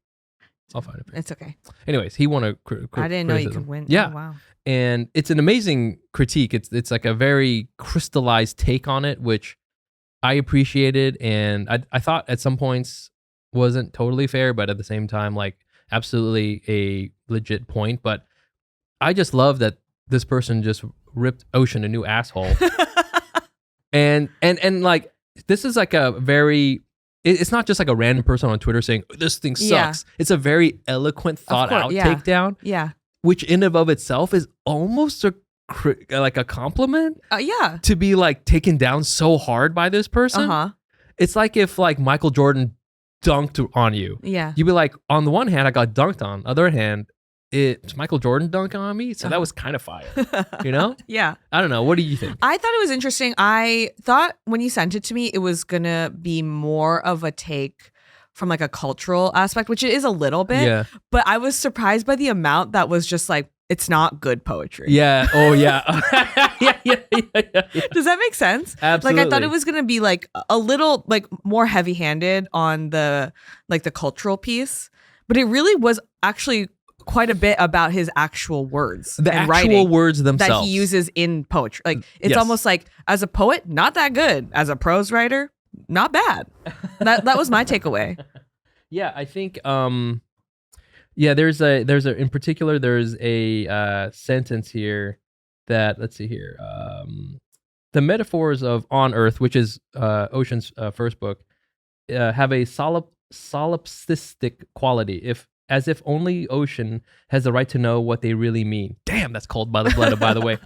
I'll find it. It's okay. Anyways, he won a I didn't know you could win. Yeah. Oh, wow. And it's an amazing critique. It's like a very crystallized take on it, which I appreciated, and I thought at some points wasn't totally fair, but at the same time, like absolutely a legit point. But I just love that this person just ripped Ocean a new asshole, and like this is like a very. It's not just like a random person on Twitter saying this thing sucks. Yeah. It's a very eloquent, thought out takedown. Yeah. Which in and of itself is almost like a compliment. Yeah. To be like taken down so hard by this person. It's like if like Michael Jordan dunked on you. Yeah. You'd be like, on the one hand, I got dunked on. On the other hand, it's Michael Jordan dunking on me. So that was kind of fire. Yeah. I don't know. What do you think? I thought it was interesting. I thought when you sent it to me, it was going to be more of a take from like a cultural aspect, which it is a little bit. Yeah. But I was surprised by the amount that was just like, it's not good poetry. Yeah. Oh, yeah. yeah. Does that make sense? Absolutely. Like I thought it was going to be like a little like more heavy-handed on the like the cultural piece, but it really was actually quite a bit about his actual words. The and actual words themselves. That he uses in poetry. Like it's almost like as a poet, not that good. As a prose writer, not bad. That was my takeaway. Yeah, I think there's a in particular there's a sentence here that, let's see here. The metaphors of On Earth, which is Ocean's first book, have a solipsistic quality, as if only Ocean has the right to know what they really mean. Damn, that's cold by the way.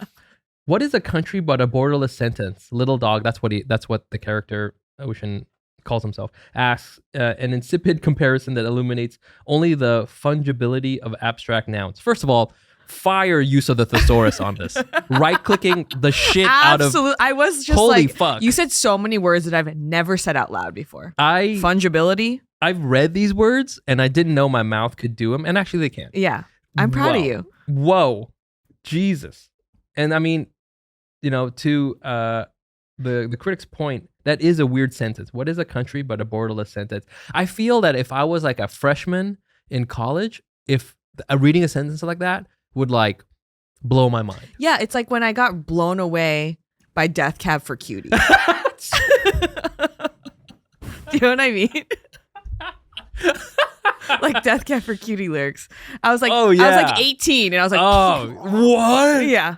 What is a country but a borderless sentence? Little dog, that's what the character Ocean calls himself, asks an insipid comparison that illuminates only the fungibility of abstract nouns. First of all, fire use of the thesaurus on this. Right-clicking the shit out of... Absolutely. I was just Holy like, fuck. you said so many words that I've never said out loud before. I've Fungibility. read these words, and I didn't know my mouth could do them, and actually they can. Yeah. I'm proud of you. Whoa. Jesus. And I mean, you know, to the critic's point, that is a weird sentence. What is a country but a borderless sentence? I feel that if I was like a freshman in college, if reading a sentence like that would like blow my mind. Yeah, it's like when I got blown away by Death Cab for Cutie. Do you know what I mean? Like Death Cab for Cutie lyrics. I was like, oh, yeah. I was like 18 and I was like, oh, what? Yeah.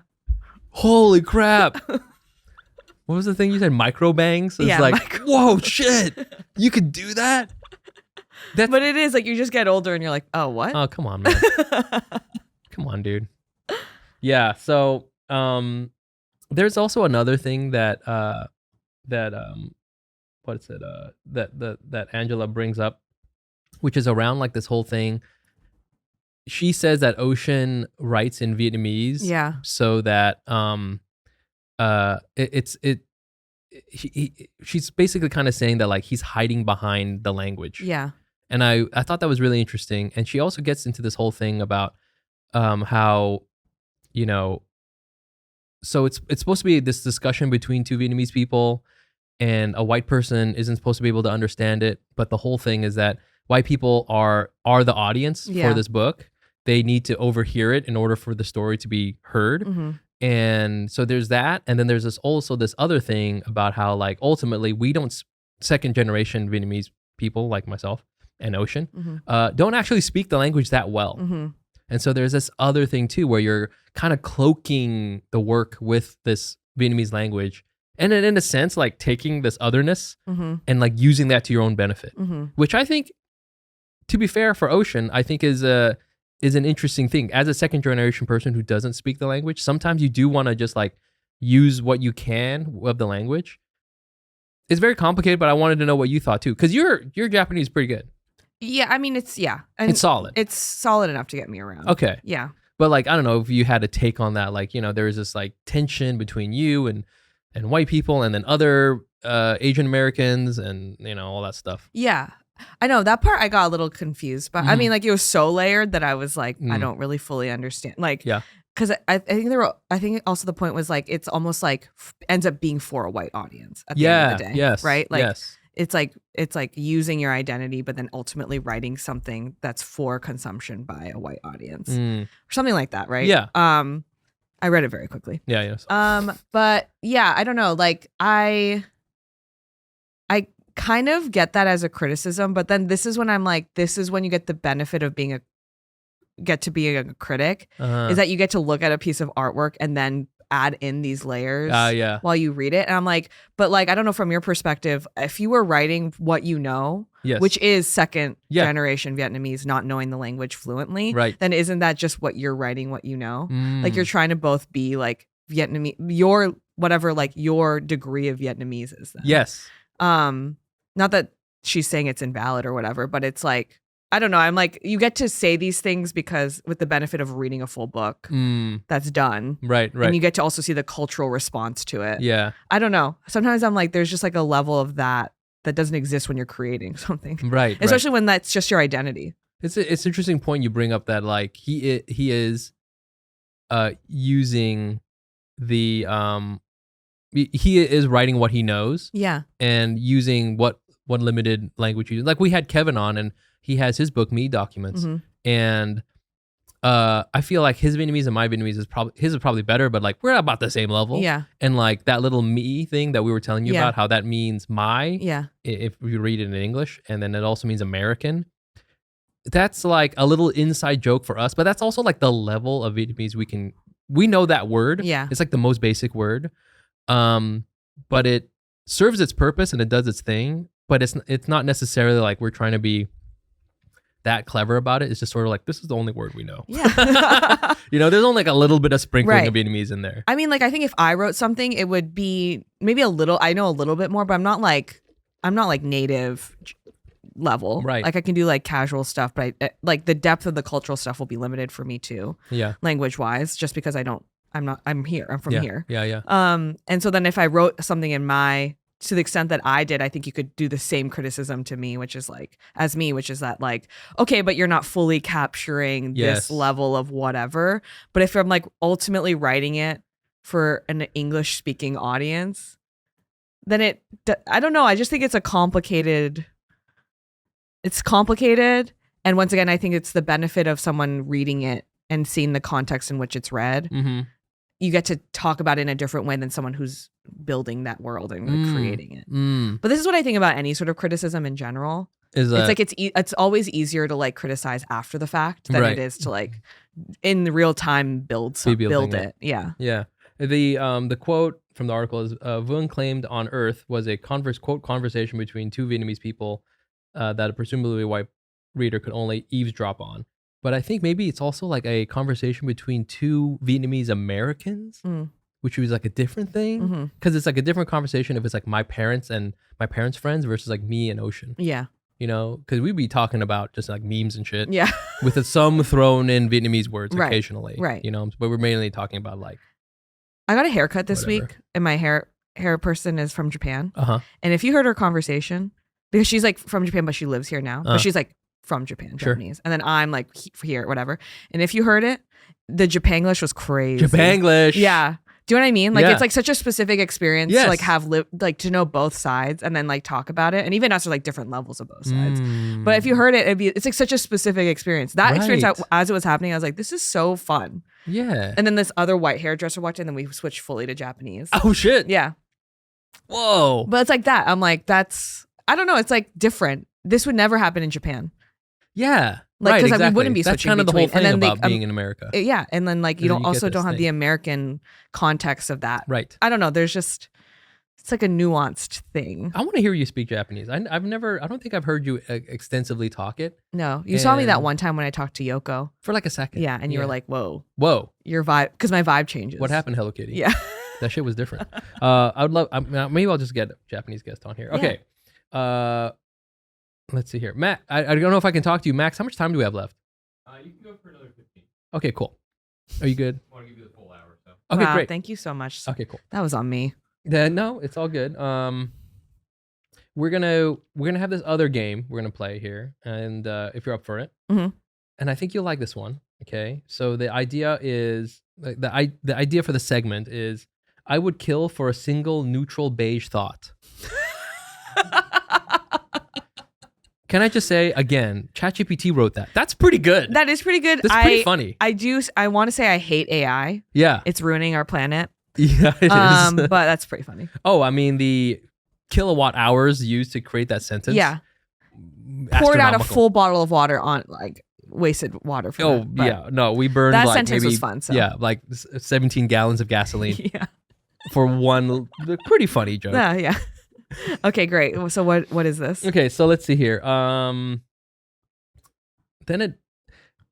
Holy crap. What was the thing you said? Micro bangs? It's Yeah, like, whoa, shit. You could do that? But it is like you just get older and you're like, oh, what? Oh, come on, man. Come on, dude. Yeah, so there's also another thing that that Angela brings up, which is around like this whole thing. She says that Ocean writes in Vietnamese, Yeah. so that she's basically kind of saying that like he's hiding behind the language. Yeah. And I thought that was really interesting. And she also gets into this whole thing about how, you know, so it's supposed to be this discussion between two Vietnamese people, and a white person isn't supposed to be able to understand it. But the whole thing is that white people are the audience for this book. They need to overhear it in order for the story to be heard. Mm-hmm. And so there's that. And then there's this other thing about how like ultimately we don't, second generation Vietnamese people like myself and Ocean, Mm-hmm. don't actually speak the language that well. Mm-hmm. And so there's this other thing too, where you're kind of cloaking the work with this Vietnamese language. And then in a sense, like taking this otherness Mm-hmm. and like using that to your own benefit, Mm-hmm. which I think, to be fair for Ocean, I think is an interesting thing. As a second generation person who doesn't speak the language, sometimes you do want to just like use what you can of the language. It's very complicated, but I wanted to know what you thought too, because your Japanese is pretty good. Yeah, I mean, it's and It's solid. It's solid enough to get me around. Okay. Yeah. But like, I don't know if you had a take on that. Like, you know, there's this like tension between you and white people, and then other Asian Americans, and you know, all that stuff. Yeah. I know that part I got a little confused, but I mean, like it was so layered that I was like, I don't really fully understand. Like, Yeah. Because I think I think also the point was like it's almost like ends up being for a white audience at the end of the day. Yes. Right. Like yes. it's like using your identity, but then ultimately writing something that's for consumption by a white audience or something like that. Right. Yeah. I read it very quickly. Yeah. Yes. But yeah, I don't know. Like I kind of get that as a criticism, but then this is when I'm like, this is when you get the benefit of being a critic, is that you get to look at a piece of artwork and then add in these layers Yeah. while you read it. And I'm like, but like, I don't know, from your perspective, if you were writing what you know, Yes. which is second generation Vietnamese, not knowing the language fluently, Right. then isn't that just what you're writing, what you know? Mm. Like you're trying to both be like Vietnamese, your whatever, like your degree of Vietnamese is then. Yes. Not that she's saying it's invalid or whatever, but it's like, I don't know. I'm like, you get to say these things because with the benefit of reading a full book that's done. Right. And you get to also see the cultural response to it. Yeah. I don't know. Sometimes I'm like, there's just like a level of that doesn't exist when you're creating something. Right. Especially when that's just your identity. It's an interesting point you bring up, that like he is using the he is writing what he knows. Yeah. And using what limited language he uses. Like we had Kevin on, and he has his book Me Documents, and I feel like his Vietnamese and my Vietnamese is probably better, but like we're at about the same level. Yeah. And like that little me thing that we were telling you about, how that means my. Yeah. If you read it in English, and then it also means American. That's like a little inside joke for us, but that's also like the level of Vietnamese we know that word. Yeah. It's like the most basic word. But it serves its purpose and it does its thing, but it's not necessarily like we're trying to be that clever about it. It's just sort of like, this is the only word we know. Yeah. You know, there's only like a little bit of sprinkling of Vietnamese in there. I mean, like, I think if I wrote something, it would be maybe I know a little bit more, but I'm not like like native level. Right. Like I can do like casual stuff, but like the depth of the cultural stuff will be limited for me too. Yeah. Language wise, just because I'm here. I'm from here. Yeah. And so then if I wrote something to the extent that I did, I think you could do the same criticism to me, which is that like, okay, but you're not fully capturing this level of whatever. But if I'm like ultimately writing it for an English speaking audience, then I don't know. I just think it's complicated. And once again, I think it's the benefit of someone reading it and seeing the context in which it's read. Mm-hmm. You get to talk about it in a different way than someone who's building that world and like creating it. But this is what I think about any sort of criticism in general. It's like it's always easier to like criticize after the fact than it is to like in the real time build it. Yeah. Yeah. The quote from the article is Vuong claimed on Earth was a conversation between two Vietnamese people that a presumably white reader could only eavesdrop on. But I think maybe it's also like a conversation between two Vietnamese Americans, which was like a different thing. Because it's like a different conversation if it's like my parents and my parents' friends versus like me and Ocean. Yeah. You know, because we'd be talking about just like memes and shit. Yeah. With some thrown in Vietnamese words Right. occasionally. Right. You know, but we're mainly talking about like. I got a haircut this whatever. week and my hair person is from Japan. Uh-huh. And if you heard her conversation, because she's like from Japan, but she lives here now, but she's like from Japan, Sure. Japanese. And then I'm like here, whatever. And if you heard it, the Japanglish was crazy. Japanglish. Yeah. Do you know what I mean? Like Yeah. it's like such a specific experience to like have like to know both sides and then like talk about it. And even us are like different levels of both sides. But if you heard it, it's like such a specific experience. That experience as it was happening, I was like, this is so fun. Yeah. And then this other white hairdresser walked in and we switched fully to Japanese. Oh shit. Yeah. Whoa. But it's like that. I'm like, I don't know. It's like different. This would never happen in Japan. Yeah. Like, right, because exactly. we wouldn't be That's switching kind of the whole between. thing And then about being in America. Yeah. And then like you And then you get don't this have thing. the American context of that. Right. I don't know. There's just, it's like a nuanced thing. I want to hear you speak Japanese. I don't think I've heard you extensively talk it. No, you saw me that And- one time when I talked to Yoko. For like a second. Yeah. And you were like, whoa, whoa, your vibe, because my vibe changes. what happened, Hello Kitty? Yeah. That shit was different. I would love, maybe I'll just get a Japanese guest on here. Okay. Let's see here. Matt, I don't know if I can talk to you. Max, how much time do we have left? You can go for another 15. Okay, cool. Are you good? I want to give you the full hour. So Okay, Wow, great. Thank you so much. Okay, cool. That was on me. No, it's all good. We're gonna have this other game we're gonna play here, and if you're up for it, Mhm. and I think you'll like this one. Okay, so the idea is the idea for the segment is I would kill for a single neutral beige thought. Can I just say again, ChatGPT wrote that. That's pretty good. That is pretty good. That's pretty funny. I want to say I hate AI. Yeah. It's ruining our planet. Yeah, it is. But that's pretty funny. Oh, I mean the kilowatt hours used to create that sentence. Yeah. Poured out a astronomical. full bottle of water on like wasted water for Oh that, but yeah, no, we burned that like sentence maybe was fun, so. yeah, like 17 gallons of gasoline Yeah. for one pretty funny joke. Yeah. Okay, great. So what is this? Okay, so let's see here.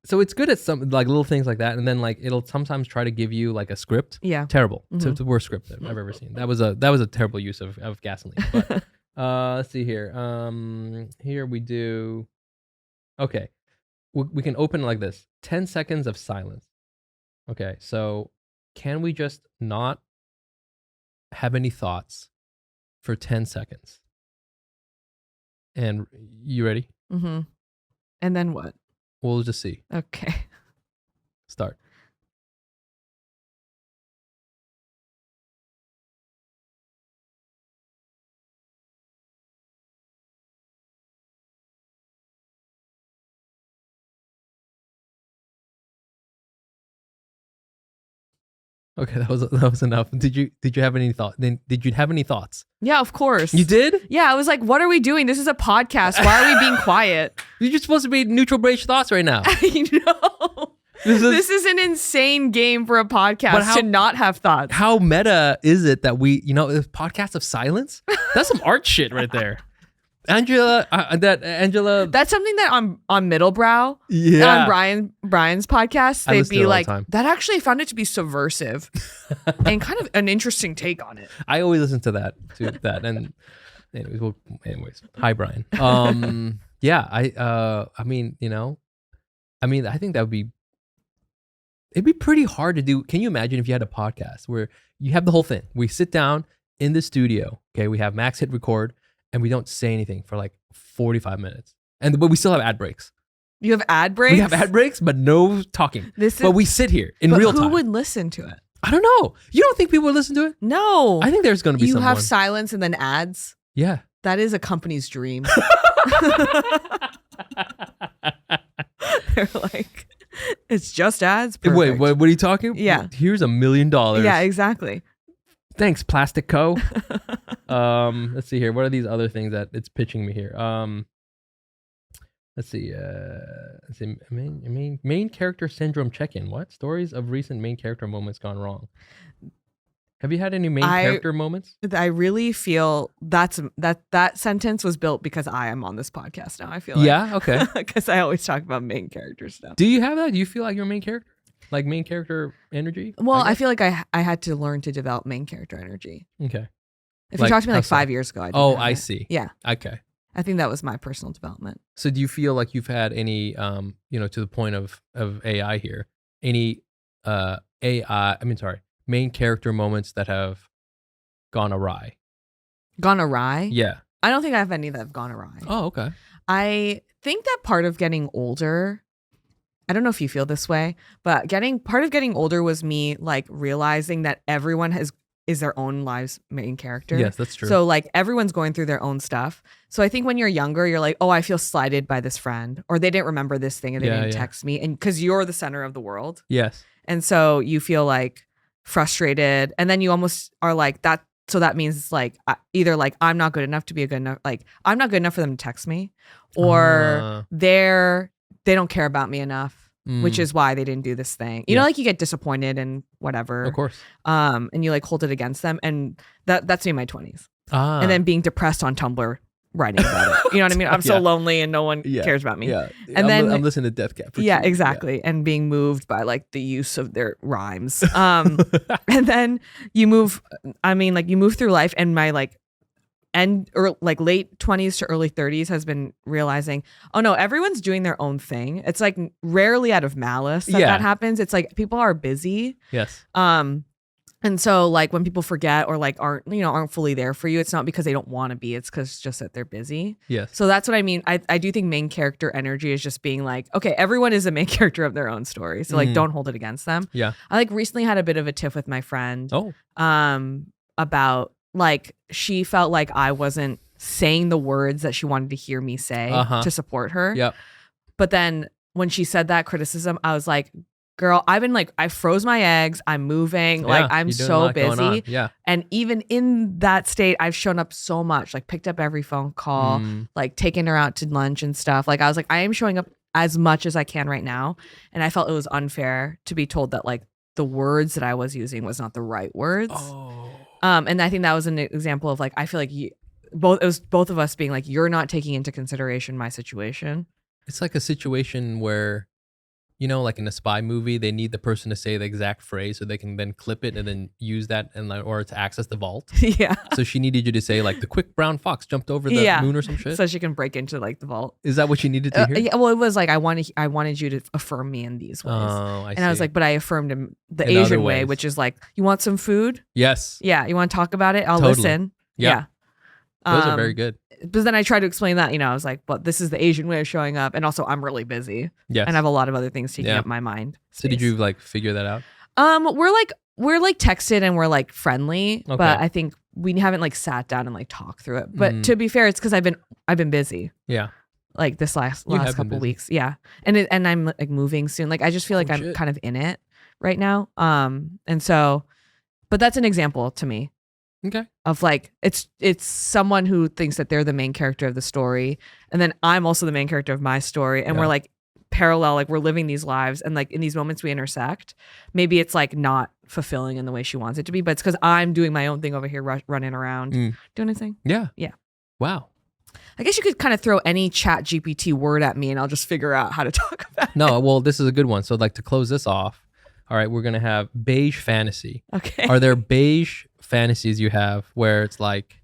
So it's good at some like little things like that, and then like it'll sometimes try to give you like a script. Yeah. Terrible. Mhm. It's the worst script I've ever seen. That was a terrible use of gasoline. But let's see here. Here we do. Okay, we can open it like this. 10 seconds of silence. Okay, so can we just not have any thoughts for 10 seconds? And you ready? Mm-hmm. And then what? We'll just see. Okay. Start. Okay, that was enough. Did you have any thought? Then did you have any thoughts? Yeah, of course. You did? Yeah, I was like, what are we doing? This is a podcast. Why are we being quiet? You're just supposed to be neutral beige thoughts right now. I know. This is an insane game for a podcast to not have thoughts. How meta is it that we, a podcast of silence? That's some art shit right there. Angela. That's something that on Middlebrow, Yeah. on Brian's podcast, I they'd listen to be it all the like, time. that actually found it to be subversive and kind of an interesting take on it. I always listen to that, and Anyways, hi Brian. Yeah, I mean, I think that would be. It'd be pretty hard to do. Can you imagine if you had a podcast where you have the whole thing? We sit down in the studio. Okay, we have Max hit record, and we don't say anything for like 45 minutes, but we still have ad breaks. You have ad breaks? We have ad breaks, but no talking. But we sit here in but real time. Who would listen to it? I don't know. You don't think people would listen to it? No. I think there's going to be You someone. have silence and then ads? Yeah. That is a company's dream. They're like, it's just ads. Perfect. Wait, what are you talking? Yeah. Here's $1 million. Yeah, exactly. Thanks, Plastic Co. Let's see here. What are these other things that it's pitching me here? Let's see. Main character syndrome check-in. What? Stories of recent main character moments gone wrong. Have you had any main character moments? I really feel that sentence was built because I am on this podcast now. I feel yeah, okay. Because I always talk about main character stuff. Do you have that? Do you feel like you're a main character? Like main character energy? Well, I feel like I had to learn to develop main character energy. Okay. If you talked to me like 5 years ago, I see. Yeah. Okay. I think that was my personal development. So do you feel like you've had any, to the point of AI here, any main character moments that have gone awry? Gone awry? Yeah. I don't think I have any that have gone awry. Oh, okay. I think that part of getting older, I don't know if you feel this way, but part of getting older was me like realizing that everyone is their own lives main character. Yes, that's true. So like everyone's going through their own stuff. So I think when you're younger, you're like, oh, I feel slighted by this friend, or they didn't remember this thing and they didn't text me, and because you're the center of the world. Yes. And so you feel like frustrated, and then you almost are like that. So that means it's like either like I'm not good enough to be a good enough, like I'm not good enough for them to text me, or they don't care about me enough. Which is why they didn't do this thing. You know, like you get disappointed and whatever. Of course. And you like hold it against them. And that's me in my 20s. And then being depressed on Tumblr, writing about it. You know what I mean? I'm so lonely and no one cares about me. Yeah. And I'm listening to Death Cab. Yeah, exactly. Yeah. And being moved by like the use of their rhymes. And then you move through life, and my like late 20s to early 30s has been realizing, oh no, everyone's doing their own thing. It's like rarely out of malice that happens. It's like people are busy. Yes. And so like when people forget or like aren't fully there for you, it's not because they don't want to be, it's because it's just that they're busy. Yes. So that's what I mean. I do think main character energy is just being like, okay, everyone is a main character of their own story. So like don't hold it against them. Yeah. I like recently had a bit of a tiff with my friend. Oh. About like she felt like I wasn't saying the words that she wanted to hear me say to support her. Yep. But then when she said that criticism, I was like, girl, I froze my eggs. I'm moving. Like I'm so busy. Yeah. And even in that state, I've shown up so much, like picked up every phone call, like taken her out to lunch and stuff. Like I was like, I am showing up as much as I can right now. And I felt it was unfair to be told that like the words that I was using was not the right words. Oh. And I think that was an example of like, I feel like it was both of us being like, you're not taking into consideration my situation. It's like a situation where, like in a spy movie, they need the person to say the exact phrase so they can then clip it and then use that or to access the vault. Yeah. So she needed you to say like the quick brown fox jumped over the moon or some shit. So she can break into like the vault. Is that what she needed to hear? Yeah. Well, it was like I wanted you to affirm me in these ways. Oh, I see. And I was like, but I affirmed him the Asian way, which is like, you want some food? Yes. Yeah. You want to talk about it? I'll listen. Yeah. Those are very good. But then I tried to explain that, I was like, well, this is the Asian way of showing up. And also I'm really busy. Yes. And I have a lot of other things taking up my mind. So did you like figure that out? We're like texted and we're like friendly, Okay. but I think we haven't like sat down and like talked through it. But to be fair, it's because I've been busy. Yeah. Like this last couple weeks. Yeah. And I'm like moving soon. Like I just feel like I'm kind of in it right now. And so, but that's an example to me. Okay. Of like it's someone who thinks that they're the main character of the story, and then I'm also the main character of my story, and we're like parallel, like we're living these lives, and like in these moments we intersect. Maybe it's like not fulfilling in the way she wants it to be, but it's because I'm doing my own thing over here, running around, doing anything. Yeah. Yeah. Wow. I guess you could kind of throw any chat GPT word at me and I'll just figure out how to talk about it. No, well, this is a good one. So like to close this off, all right, we're going to have beige fantasy. Okay. Are there beige fantasies you have where it's like,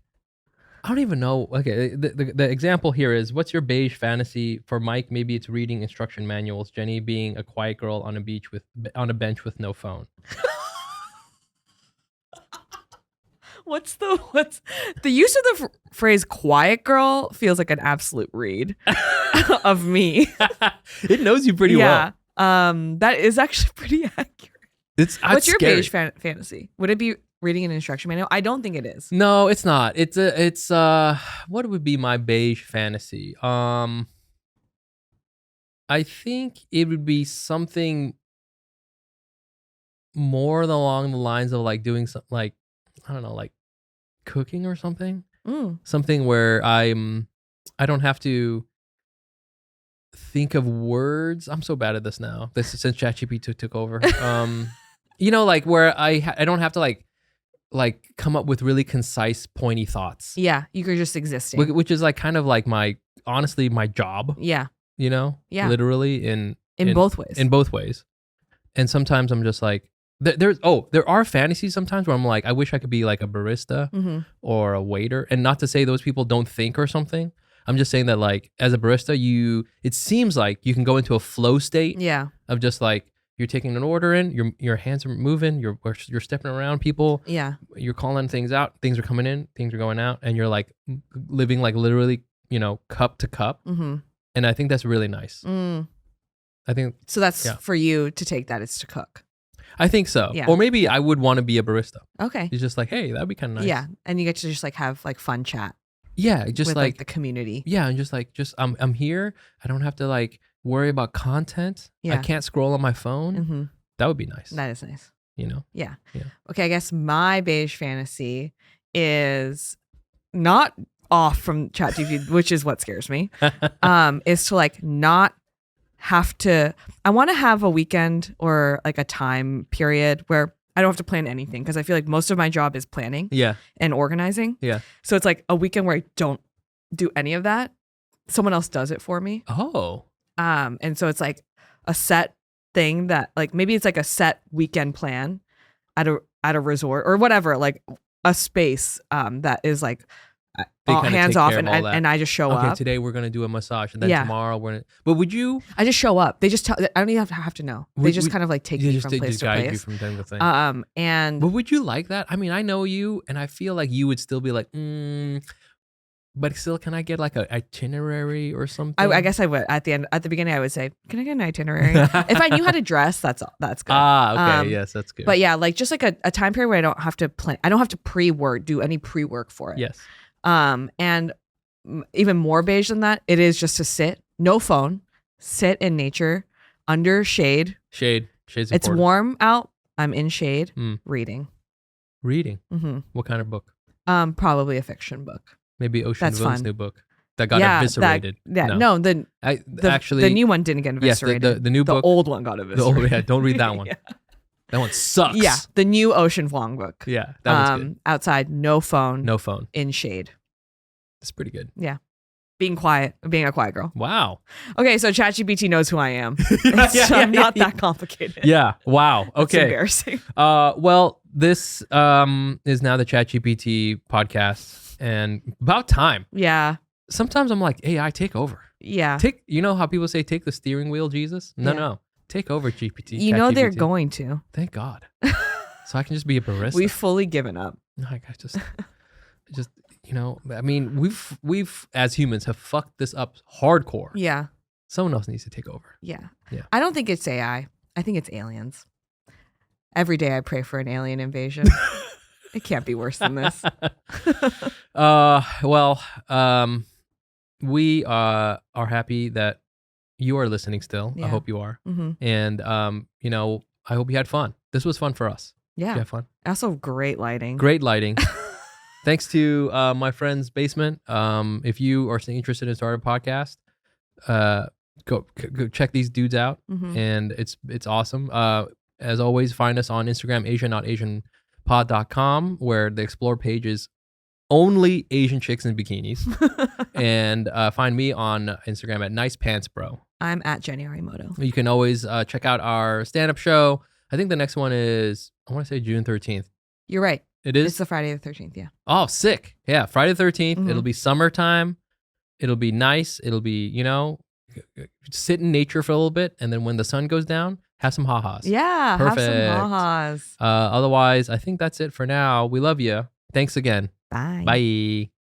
I don't even know. Okay, the example here is, what's your beige fantasy? For Mike, maybe it's reading instruction manuals. Jenny being a quiet girl on a bench with no phone. What's the use of the phrase "quiet girl" feels like an absolute read of me. It knows you pretty well. That is actually pretty accurate. What's your scary. beige fantasy? Would it be reading an instruction manual? I don't think it is. No, it's not. It's what would be my beige fantasy? I think it would be something more along the lines of like doing something like, I don't know, like cooking or something. Something where I don't have to think of words. I'm so bad at this now. This is since ChatGPT took over. You know, like where I don't have to like come up with really concise, pointy thoughts. Yeah, you're just existing. Which is like kind of like honestly my job. Yeah. You know? Yeah. Literally in both ways. In both ways. And sometimes I'm just like, there are fantasies sometimes where I'm like, I wish I could be like a barista or a waiter. And not to say those people don't think or something. I'm just saying that like as a barista, it seems like you can go into a flow state of just like, you're taking an order in, your hands are moving, you're stepping around people. Yeah. You're calling things out, things are coming in, things are going out, and you're like living like literally, you know, cup to cup. And I think that's really nice. I think so. That's for you to take that is to cook. I think so. Yeah. Or maybe I would want to be a barista. Okay. It's just like, hey, that'd be kind of nice. Yeah. And you get to just like have like fun chat. Yeah. Just with, like the community. Yeah. And just I'm here. I don't have to like worry about content. Yeah. I can't scroll on my phone. That would be nice. That is nice. You know? Yeah. Okay. I guess my beige fantasy is not off from ChatGPT, which is what scares me, is to like not have to, I want to have a weekend or like a time period where I don't have to plan anything, because I feel like most of my job is planning and organizing. Yeah. So it's like a weekend where I don't do any of that. Someone else does it for me. Oh. And so it's like a set thing that like, maybe it's like a set weekend plan at a resort or whatever, like a space that is like hands off, and I just show up. Okay, today we're gonna do a massage, and then tomorrow we're gonna. But would you? I just show up. They just tell. I don't even have to know. They just kind of like take me from place to place. You from thing to thing. And but would you like that? I mean, I know you, and I feel like you would still be like, but still, can I get like an itinerary or something? I guess I would. At the beginning, I would say, can I get an itinerary? If I knew how to dress, that's good. Okay, yes, that's good. But yeah, like just like a time period where I don't have to plan. I don't have to do any pre-work for it. Yes. And even more beige than that, it is just to sit, no phone, sit in nature, under shade. Shade's important. It's warm out. I'm in shade, reading. Reading? What kind of book? Probably a fiction book. Maybe Ocean Vuong's new book that got eviscerated. Actually, the new one didn't get eviscerated. Yes, the new book. The old one got eviscerated. Don't read that one. That one sucks. Yeah, the new Ocean Vuong book. Yeah, that one's good. Outside, no phone. No phone. In shade. That's pretty good. Yeah. Being quiet, being a quiet girl. Wow. Okay, so ChatGPT knows who I am. I'm not that complicated. Yeah. Wow. Okay. It's embarrassing. Well, this is now the ChatGPT podcast, and about time. Yeah. Sometimes I'm like, AI, take over. Yeah. You know how people say, take the steering wheel, Jesus? No. Take over GPT. You know they're going to. Thank God. So I can just be a barista. We've fully given up. Like I just, you know, I mean, we've as humans have fucked this up hardcore. Yeah. Someone else needs to take over. Yeah. I don't think it's AI. I think it's aliens. Every day I pray for an alien invasion. It can't be worse than this. We are happy that you are listening still. Yeah. I hope you are. And, you know, I hope you had fun. This was fun for us. Yeah. You had fun. Also, great lighting. Great lighting. Thanks to my friend's basement. If you are interested in starting a podcast, go check these dudes out. And it's awesome. As always, find us on Instagram, asian.asianpod.com, where the explore page is only Asian chicks in bikinis. And find me on Instagram at Nice Pants Bro. I'm at Jenny Arimoto. You can always check out our stand-up show. I think the next one is, I want to say June 13th. You're right. It is? It's the Friday the 13th. Yeah. Oh, sick. Yeah, Friday the 13th. Mhm. It'll be summertime. It'll be nice. It'll be, sit in nature for a little bit. And then when the sun goes down, have some ha-has. Yeah. Perfect. Have some ha-has. Otherwise, I think that's it for now. We love you. Thanks again. Bye. Bye.